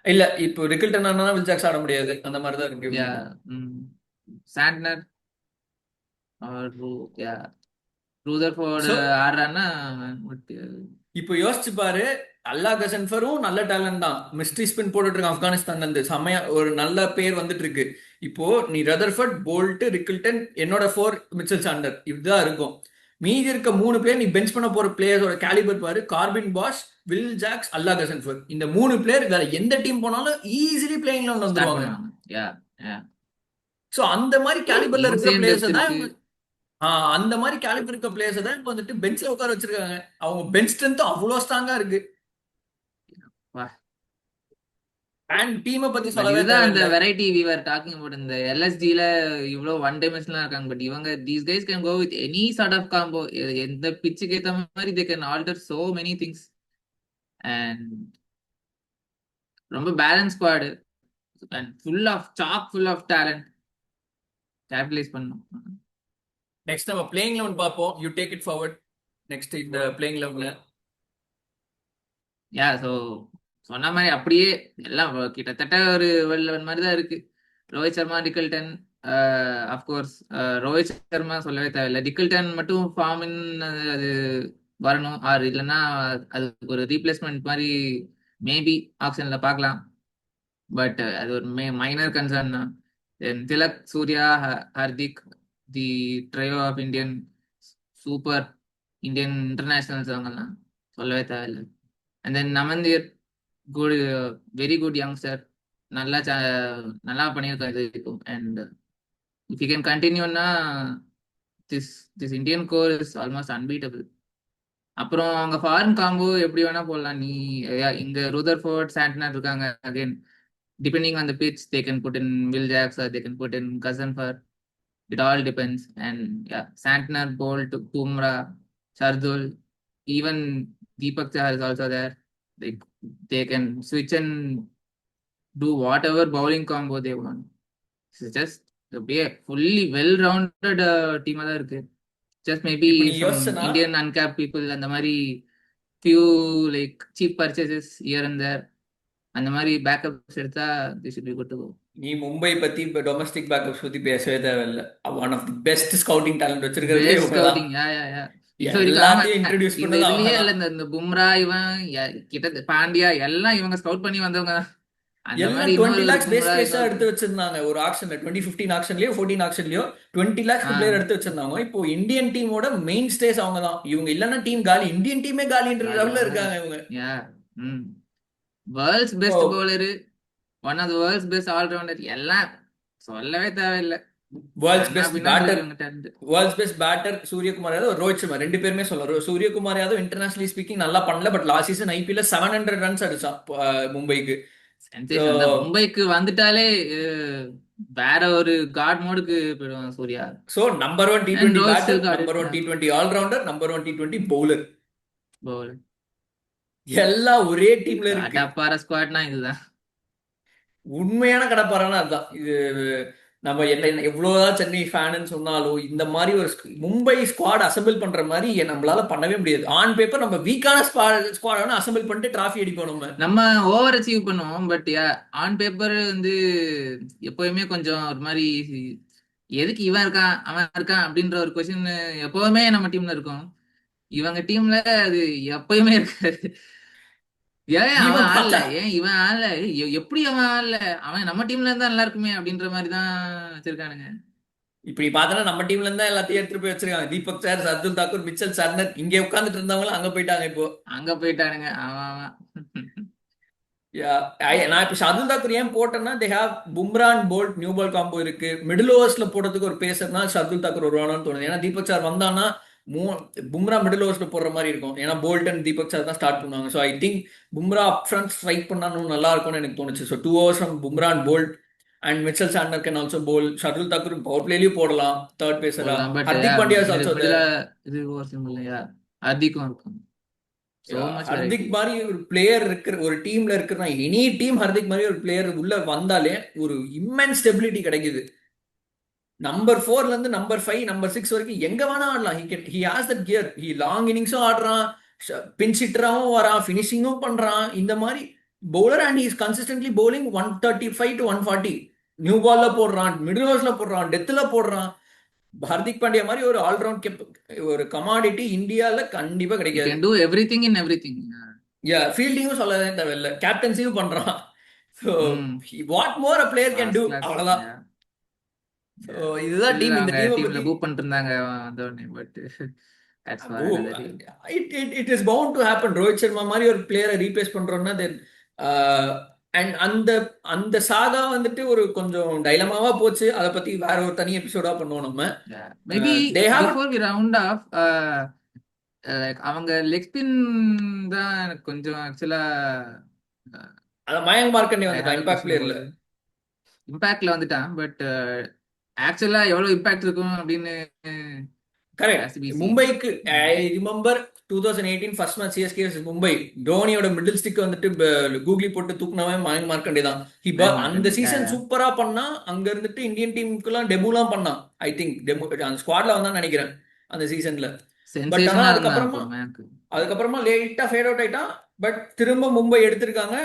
இல்ல இப்போ ரிக்கில்டன் ஆனா வில் ஜாக்ஸ் ஆட முடியாது. அந்த மாதிரி தான் இருக்கு யா. இவங்களுக்கு. Santner or yeah Rutherford so ஆடுறான்னா but, இப்போ யோசிச்சு பாரு. அல்லா கசன்ஃபரும் நல்ல டேலண்ட் தான். மிஸ்ட்ரி ஸ்பின் போட்டுட்டு இருக்கான் ஆப்கானிஸ்தான்ல இருந்து. செம்மையா ஒரு நல்ல பேர் வந்துட்டு இருக்கு. இப்போ நீ ரதர்ஃபர்ட், போல்ட், ரிக்கில்டன், என்னோட 4 மிச்சல் சாண்டர் இதுதான் இருக்கும். மீதி இருக்க 3 பிளேயர் நீ பெஞ்ச் பண்ண போற பிளேயர்ஸோட கேலிபர் பாரு. கார்பின் பாஷ், வில் ஜாக்ஸ், அல்லா கசன்ஃபர். இந்த 3 பிளேயர் வேற எந்த டீம் போனாலும் ஈஸிலி பிளேயிங்ல ஸ்டார்ட் வந்துருவாங்க. பண்ணுவாங்க. யா. யா. சோ அந்த மாதிரி கேலிபர்ல இருக்கிற இன்சேன் பிளேயர்ஸ் டெப்த் தான் இருக்கு. அந்த மாதிரி கேலிபர் இருக்க பிளேயர்ஸ் தான் இப்போ வந்துட்டு பெஞ்ச்ல உட்கார வச்சிருக்காங்க. அவங்க பெஞ்ச் ஸ்ட்ரென்த் அவ்வளோ ஸ்ட்ராங்கா இருக்கு. வா. அண்ட் டீமை பத்தி பட் சொல்லவே இதுதான் அந்த தேவையில்லை. Variety we were talking about. இந்த LSGல இவ்வளோ ஒன் டைமென்ஷனலா இருக்காங்க. பட் இவங்க these guys can go with any sort of combo. எந்த பிச்சுக்கு ஏத்த மாதிரி they can alter so many things. And ரொம்ப balance squad and full of talent capitalise பண்ணும். நெக்ஸ்ட் நம்ம பிளேயிங் லெவன் பார்ப்போம். You take it forward. Next இந்த playing லெவன்ல so சொன்ன மாதிரி அப்படியே எல்லாம் கிட்டத்தட்ட ஒரு வேர்ல்ட் லெவல் மாதிரி தான் இருக்கு. ரோஹித் சர்மா, டிகில்டன், அஃப்கோர்ஸ் ரோஹித் சர்மா சொல்லவே தேவையில்லை. டிகில்டன் மட்டும் ஃபார்மின் அது வரணும், ஆர் இல்லைன்னா அது ஒரு ரீப்ளேஸ்மெண்ட் மாதிரி மேபி ஆப்ஷன்ல பார்க்கலாம். பட் அது ஒரு மைனர் கன்சர்ன் தான். Then Tilak, Surya, Hardik, the trio of Indian super Indian internationals அவங்கெல்லாம் சொல்லவே தேவையில்லை. And then Naman Dhir, good, very good youngster, நல்லா நல்லா பண்ணியிருக்காரு இது இப்போ. அண்ட் இஃப் யூ கேன் கண்டினியூனா this this Indian core is almost unbeatable. அப்புறம் அவங்க ஃபாரின் காம்போ எப்படி வேணா போடலாம். நீ இங்க ரூதர்ஃபோர்ட், சாண்டனர் இருக்காங்க. Again depending on the pitch, they can put in Will Jacks or they can put in Ghazzanfar. It all depends. And yeah, Santner, Bolt, Bumrah, Shardul, even Deepak Chahar is also there. They can switch and do whatever bowling combo they want. It's just அப்படியே fully well-rounded team தான் இருக்கு. Just maybe இப்ப நீ some Yojana Indian uncapped people அந்த மாதிரி few like cheap purchases here and there அந்த மாதிரி backups எடுத்தா they should be good to go. நீ மும்பை பத்தி இப்ப டொமஸ்டிக் பேக்கப்ஸ் பத்தி பேசவே தேவையில்லை. One of the best scouting talent வச்சிருக்கிறதே பெஸ்ட் இவங்க தான். Scouting, yeah yeah yeah. இது வரைக்கும் ஆமா, எல்லாத்தையும் இன்ட்ரடியூஸ் இந்த பண்ணது அவங்க இதுலயே இல்ல, தான். இந்த பும்ரா இவன் கிட்ட பாண்டியா எல்லாம் இவங்க ஸ்கவுட் பண்ணி வந்தவங்க தான். அந்த மாதிரி எல்லாம் இன்னொரு 20 ஒரு லேக்ஸ் பேஸ் பும்ரா, கேஸா இன்னொரு எடுத்து வச்சிருந்தாங்க ஒரு ஆக்ஷன்ல. 2015 ஆக்ஷன்லயோ 14 ஆக்ஷன்லயோ 20 லேக்ஸ் பிளேயர் ஆஹ் எடுத்து வச்சிருந்தாங்க. இப்போ இந்தியன் டீமோட மெயின் ஸ்டேஸ் அவங்க தான். இவங்க இல்லைன்னா டீம் காலி. இந்தியன் டீமே காலின்ற காலியா, லெவல்ல இருக்காங்க இவங்க. யா. ம் வேர்ல்ட்ஸ் இப்போ best bowler, one of the world's best all rounder, எல்லாம் சொல்லவே தேவையில்லை. வேர்ல்ட்ஸ் கண்ணா பெஸ்ட் பின்னான்னு பேட்டர் இருக்கு இவங்க talent. World's best batter Suryakumar Yadav, Rohit Sharma ரெண்டு பேருமே சொல்லலாம். சூரியகுமார் யாதவ் இன்டர்நேஷனலி ஸ்பீக்கிங் நல்லா பண்ணல. But last season IPL 700 runs அடிச்சான் மும்பைக்கு. ஸோ சென்சேஷன் தான். மும்பைக்கு வந்துட்டாலே வேற ஒரு காட் மோடுக்கு போயிடுவாங்க Surya. So number one T and twenty Rohit batter, still god number it one T twenty all rounder, number one T twenty bowler, bowler. எல்லாம் ஒரே டீம்ல இருக்கு. கடப்பார ஸ்குவாட்னா இதுதான். உண்மையான கடப்பாரன்னா அதுதான். இது நம்ம என்ன எவ்வளவுதான் சென்னை ஃபேனுன்னு சொன்னாலும் இந்த மாதிரி ஒரு மும்பை ஸ்குவாட் அசெம்பிள் பண்ற மாதிரி நம்மளால பண்ணவே முடியாது. ஆன் பேப்பர் நம்ம வீக்கான ஸ்குவாட் வேணா அசெம்பிள் பண்ணிட்டு டிராஃபி அடிப்போம். நம்ம ஓவர் அச்சீவ் பண்ணுவோம். பட் ஆன் பேப்பர் வந்து எப்பவுமே கொஞ்சம் ஒரு மாதிரி எதுக்கு இவன் இருக்கான் அவன் இருக்கான் அப்படின்ற ஒரு கொஸ்டின் எப்பவுமே நம்ம டீம்ல இருக்கும். இவங்க டீம்ல அது எப்பயுமே இருக்காது. ஏன் அவன் இவன் ஆடல, பார்த்தா ஏன் இவன் ஆடல, எப்படி அவன் ஆடல, அவன் நம்ம டீம்ல இருந்தா நல்லா இருக்குமே அப்படின்ற மாதிரி தான் வச்சிருக்கானுங்க. இப்படி பார்த்தா நம்ம டீம்ல இருந்தா எல்லாத்தையும் எடுத்துட்டு போய் வச்சிருக்காங்க. Deepak sir, Shardul Thakur, Mitchell churner இங்க உட்காந்துட்டு இருந்தவங்களும் அங்க போயிட்டாங்க இப்போ. அங்க போயிட்டானுங்க. அவன் அவன் நான் இப்ப ஷர்துல் தாக்கூர் ஏன் போட்டேன்னா, they have Bumrah and Boult new ball combo இருக்கு. மிடில் ஓவர்ஸ்ல போடுறதுக்கு ஒரு பேசர்னா ஷர்துல் தாக்கூர் வருவானு தோணுது. ஏன்னா தீபக் சார் வந்தான்னா பும்ரா மிடில் ஓவர்ஸ்ல போடுற மாதிரி இருக்கும். ஏன்னா போல்ட் அண்ட் தீபக் சார் தான் ஸ்டார்ட் பண்ணுவாங்க. So I think Bumrah up front strike பண்ணாலும் நல்லா இருக்கும்னு எனக்கு தோணுச்சு. So 2 overs from Bumrah and Boult and Mitchell Santner can also bowl. Shardul Thakur power பிளேலயும் போடலாம் தேர்ட் பேசரா. போடலாம். But Hardik Pandya is also middle இது ஓவர் சிம்பிள் இல்லையா, அதிகம் இருக்கும். So much Hardik variety. மாதிரி ஒரு பிளேயர் இருக்கிற ஒரு டீம்ல இருக்கிற எனி டீம், ஹர்திக் மாதிரி ஒரு பிளேயர் உள்ள வந்தாலே ஒரு இம்மென்ஸ் ஸ்டெபிலிட்டி கிடைக்குது. நம்பர் 4ல இருந்து நம்பர் 5 நம்பர் 6 வரைக்கும் எங்க வேணா ஆடலாம். He has that gear. He long இன்னிங்ஸும் ஆடுறான், பின்ச் ஹிட்டராகவும் வரான், ஃபினிஷிங்கும் பண்றான். இந்த மாதிரி bowler and is consistently bowling 135 to 140. New பால்ல போடுறான், மிடில் ஓவர்ஸ்ல போடுறான், டெத்ல போடுறான். ஹர்திக் பாண்டியா மாதிரி ஒரு ஆல்ரவுண்ட் ஒரு கமாடிட்டி இந்தியால கண்டிப்பா He கிடைக்காது. can do everything in everything. ஃபீல்டிங்கும் சொல்லவே தேவையில்லை, கேப்டன்சியும் பண்றான். So hmm what more a player can first do, class. அவ்வளவுதான். ஸோ இதுதான் ஸ்டில் டீம். இந்த அவங்க டீமை டீம்ல பத்தி பூ பண்ணிட்டு இருந்தாங்க வந்தோடனே. But that's for another day. It is bound to happen. Rohit Sharma மாதிரி ஒரு பிளேயரை ரீப்ளேஸ் பண்றோம்னா தென் அண்ட் அந்த அந்த சாகா வந்துட்டு ஒரு கொஞ்சம் டைலமாவா போச்சு. அதை பத்தி வேற ஒரு தனி எபிசோடா பண்ணுவோம் நம்ம. Maybe they have before we round off, அவங்க லெக் ஸ்பின் தான் எனக்கு கொஞ்சம் ஆக்சுவலா மயங்க் மார்க்கண்டே ஐ வந்துட்டான் ஹாவ் இம்பாக்ட் கொஸ்டின் பிளேயர்ல. அபவுட். இம்பாக்ட்ல வந்துட்டான். பட் ஆக்சுவலா எவ்வளவு இம்பாக்ட் இருக்கும் அப்படின்னு correct. has to be seen. மும்பைக்கு I remember 2018 first match CSK vs Mumbai, டோனியோட மிடில் ஸ்டிக் வந்துட்டு கூகுளி போட்டு தூக்குனவன் மயங்க் மார்க்கண்டே தான். அந்த சீசன் சூப்பரா பண்ணா. அங்க இருந்துட்டு இந்தியன் டீமுக்குலாம் டெபுலாம் பண்ணான். ஐ திங்க் டெபு அந்த ஸ்குவாட்ல வந்தான்னு நினைக்கிறேன் அந்த சீசன்ல. பட் ஆனா அதுக்கப்புறமா லேட்டா ஃபேட் அவுட் ஆயிட்டான். பட் திரும்ப மும்பை எடுத்திருக்காங்க.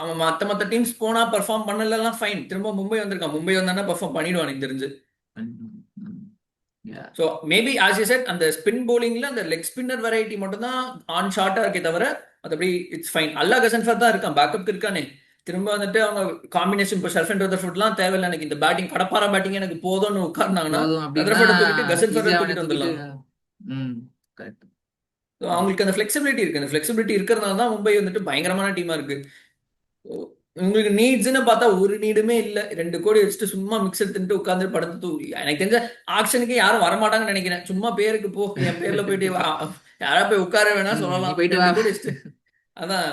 அவன் மத்த டீம்ஸ் போனா பெர்ஃபார்ம் பண்ணலாம், ஃபைன். திரும்ப மும்பை வந்திருக்கான். மும்பை வந்தானா பெர்ஃபார்ம் பண்ணிடுவான் எனக்கு தெரிஞ்சு. So maybe as you set அந்த ஸ்பின் போலிங்ல அந்த லெக் ஸ்பின்னர் வெரைட்டி மட்டும் தான் ஆன் ஷார்ட்டா இருக்கே தவிர மற்றபடி இட்ஸ் ஃபைன். அல்லா கசன்ஃபர் தான் இருக்கான், பேக்கப் இருக்கானே. திரும்ப வந்துட்டு அவங்க காம்பினேஷன் இப்போ ஷர்ஃப் அண்ட் ரதர்ஃபோர்ட்லாம் தேவையில்லை எனக்கு. இந்த பேட்டிங் கடப்பாரா பேட்டிங் எனக்கு போதும்னு உட்கார்ந்தாங்கன்னா ரதர்ஃபோர்டை தூக்கிட்டு கசன்ஃபரை தூக்கிட்டு வந்துடலாம். அவங்களுக்கு அந்த ஃபிளெக்சிபிலிட்டி இருக்கு. அந்த ஃபிளெக்சிபிலிட்டி இருக்கிறதுனால தான் மும்பை வந்துட்டு பயங்கரமான டீமா இருக்கு. உங்களுக்கு நீட்ஸ்ன்னு பார்த்தா ஒரு நீடுமே இல்லை. 2 கோடி வச்சுட்டு சும்மா மிக்ஸ் எடுத்துட்டு உட்காந்து படத்து தூக்கி. எனக்கு தெரிஞ்ச ஆக்ஷனுக்கு யாரும் வரமாட்டாங்கன்னு நினைக்கிறேன். சும்மா பேருக்கு போ, என் பேர்ல போயிட்டு யாரா போய் உட்கார வேணா சொல்லலாம். அதான்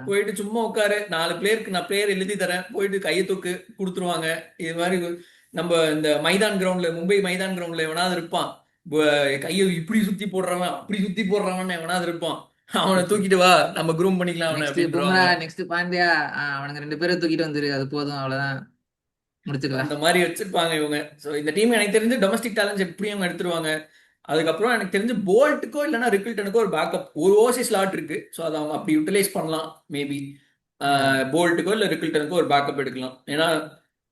போயிட்டு சும்மா உட்காரு, 4 பிளேயருக்கு நான் பிளேயர் எழுதி தரேன், போயிட்டு கையை தூக்கு கொடுத்துருவாங்க. இது மாதிரி நம்ம இந்த மைதான் கிரவுண்ட்ல, மும்பை மைதான் கிரவுண்ட்ல எவனாவது இருப்பான், கையை இப்படி சுத்தி போடுறவன் அப்படி சுத்தி போடுறவன் எவனாவது இருப்பான். அவனை தூக்கிட்டு வா, நம்ம குரூம் பண்ணிக்கலாம் அவனை. நெக்ஸ்ட் பாண்டியா அவனுங்க 2 பேரை தூக்கிட்டு வந்துரு, அது போதும், அவ்வளவுதான், முடிச்சுக்கலாம். அந்த மாதிரி வச்சிருப்பாங்க இவங்க. ஸோ இந்த டீம் எனக்கு தெரிஞ்சு டொமஸ்டிக் டேலண்ட்ஸ் எப்படியும் அவங்க எடுத்துருவாங்க. அதுக்கப்புறம் எனக்கு தெரிஞ்சு போல்ட்டுக்கோ இல்லைன்னா ரிக்கில்டனுக்கோ ஒரு பேக்கப், ஒரு ஓசி ஸ்லாட் இருக்கு. ஸோ அதை அவங்க அப்படி யூட்டிலைஸ் பண்ணலாம். மேபி போல்ட்டுக்கோ இல்லை ரிக்கில்டனுக்கோ ஒரு பேக்கப் எடுக்கலாம். ஏன்னா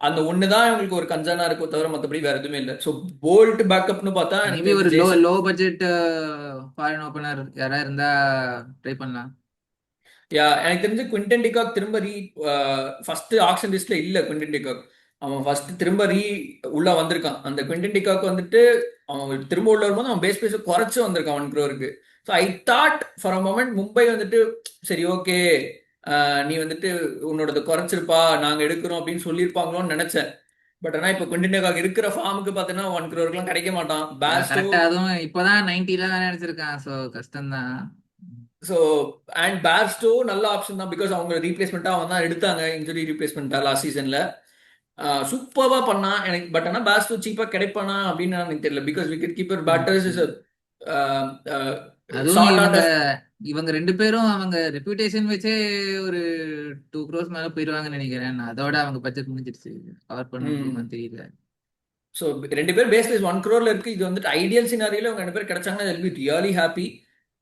அந்த ஒண்ணுதான் இவங்களுக்கு ஒரு கன்சர்னா இருக்கும், தவிர மற்றபடி வேற எதுவுமே இல்லை. ஸோ போல்ட் பேக்கப்னு பார்த்தா மேபி ஒரு லோ பட்ஜெட் ஃபாரின் ஓபனர் யாரா இருந்தா ட்ரை பண்ணலாம். எனக்கு தெரிஞ்சு குவிண்டன் டிகாக் திரும்ப ஃபர்ஸ்ட் ஆக்ஷன் லிஸ்ட்ல இல்ல. குவிண்டன் டிகாக் அவன் ஃபர்ஸ்ட் திரும்ப உள்ள வந்திருக்கான். அந்த குவிண்டன் டிகாக் வந்துட்டு அவன் திரும்ப உள்ள வரும்போது அவன் பேஸ் குறைச்சு வந்திருக்கான் 1 crore. So I thought for a moment Mumbai வந்துட்டு சரி ஓகே நீ வந்துட்டு உன்னோட குறைச்சிருப்பா, நாங்க எடுக்கிறோம் அப்படின்னு சொல்லியிருப்பாங்களோன்னு நினைச்சேன். பட் ஆனா இப்ப குவிண்டன் டிகாக் இருக்கிற ஃபார்முக்கு பாத்தீங்கன்னா 1 crore கிடைக்க மாட்டான். அதுவும் இப்பதான் 90 நினைச்சிருக்கான். ஸோ கஷ்டம் தான். ஸோ அண்ட் பேர்ஸ்டோ நல்ல ஆப்ஷன் தான். பிகாஸ் அவங்க ரீப்ளேஸ்மெண்ட்டா அவன் தான் எடுத்தாங்க, இன்ஜுரி ரீப்ளேஸ்மெண்ட்டா லாஸ்ட் சீசன்ல. சூப்பர்வா பண்ணா எனக்கு. பட் ஆனால் பேர்ஸ்டோ சீப்பா கிடைப்பானா அப்படின்னு எனக்கு தெரியல. Because wicket keeper batters is இவங்க 2 பேரும் அவங்க ரெப்யூட்டேஷன் வச்சே ஒரு 2 crores மேல போயிடுவாங்கன்னு நினைக்கிறேன். அதோட அவங்க பட்ஜெட் முடிஞ்சிருச்சு, கவர் பண்ண தெரியல. ஸோ 2 பேர் பேஸ் 1 crore இருக்கு. இது வந்துட்டு ஐடியல் சினாரியில அவங்க 2 பேர் கிடைச்சாங்கன்னா they'll be really happy.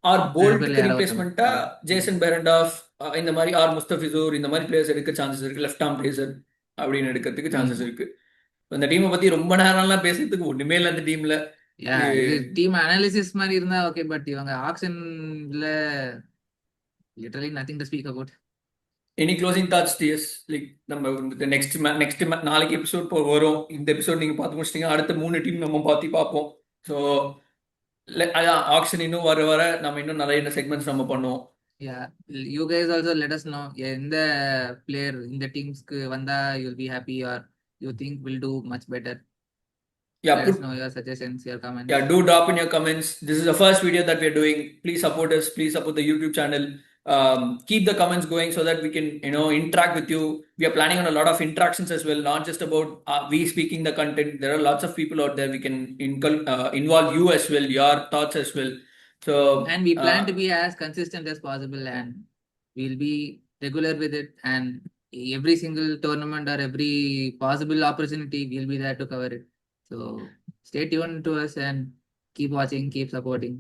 Or போல்ட்க்கு ரீப்ளேஸ்மெண்ட்டா ஜேசன் பெரண்டாஃப் இந்த மாதிரி, ஆர் முஸ்தபிசூர் இந்த மாதிரி பிளேயர்ஸ் எடுக்க சான்சஸ் இருக்கு. லெஃப்ட் ஆர்ம் பேசர் அப்படின்னு எடுக்கிறதுக்கு சான்சஸ் இருக்கு. இந்த டீமை பத்தி ரொம்ப நேரம்லாம் பேசுறதுக்கு ஒண்ணுமே இல்லை. அந்த டீம்ல டீம் அனாலிசிஸ் மாதிரி இருந்தா ஓகே. பட் இவங்க ஆக்ஷன்ல literally nothing to speak about. Any closing thoughts TS? Like நம்ம நெக்ஸ்ட் நாளைக்கு எபிசோட் வரும். இந்த எபிசோட் நீங்க பார்த்து முடிச்சிட்டீங்க, அடுத்த 3 டீம் நம்ம பார்ப்போம். ஸோ அதான் ஆக்ஷன் இன்னும் வர நம்ம இன்னும் நிறைய செக்மெண்ட்ஸ் நம்ம பண்ணுவோம். You guys also let us know எந்த பிளேயர் இந்த டீம்ஸ்க்கு வந்தா you will be happy or you think will do much better. Let us know your suggestions, your comments. Do drop in your comments. This is the first video that we are doing. Please support us. Please support the YouTube channel. Keep the comments going so that we can interact with you. We are planning on a lot of interactions as well, not just about we speaking the content. There are lots of people out there. We can involve you as well, your thoughts as well. So and we plan to be as consistent as possible, and we'll be regular with it, and every single tournament or every possible opportunity we'll be there to cover it. So stay tuned to us and keep watching, keep supporting.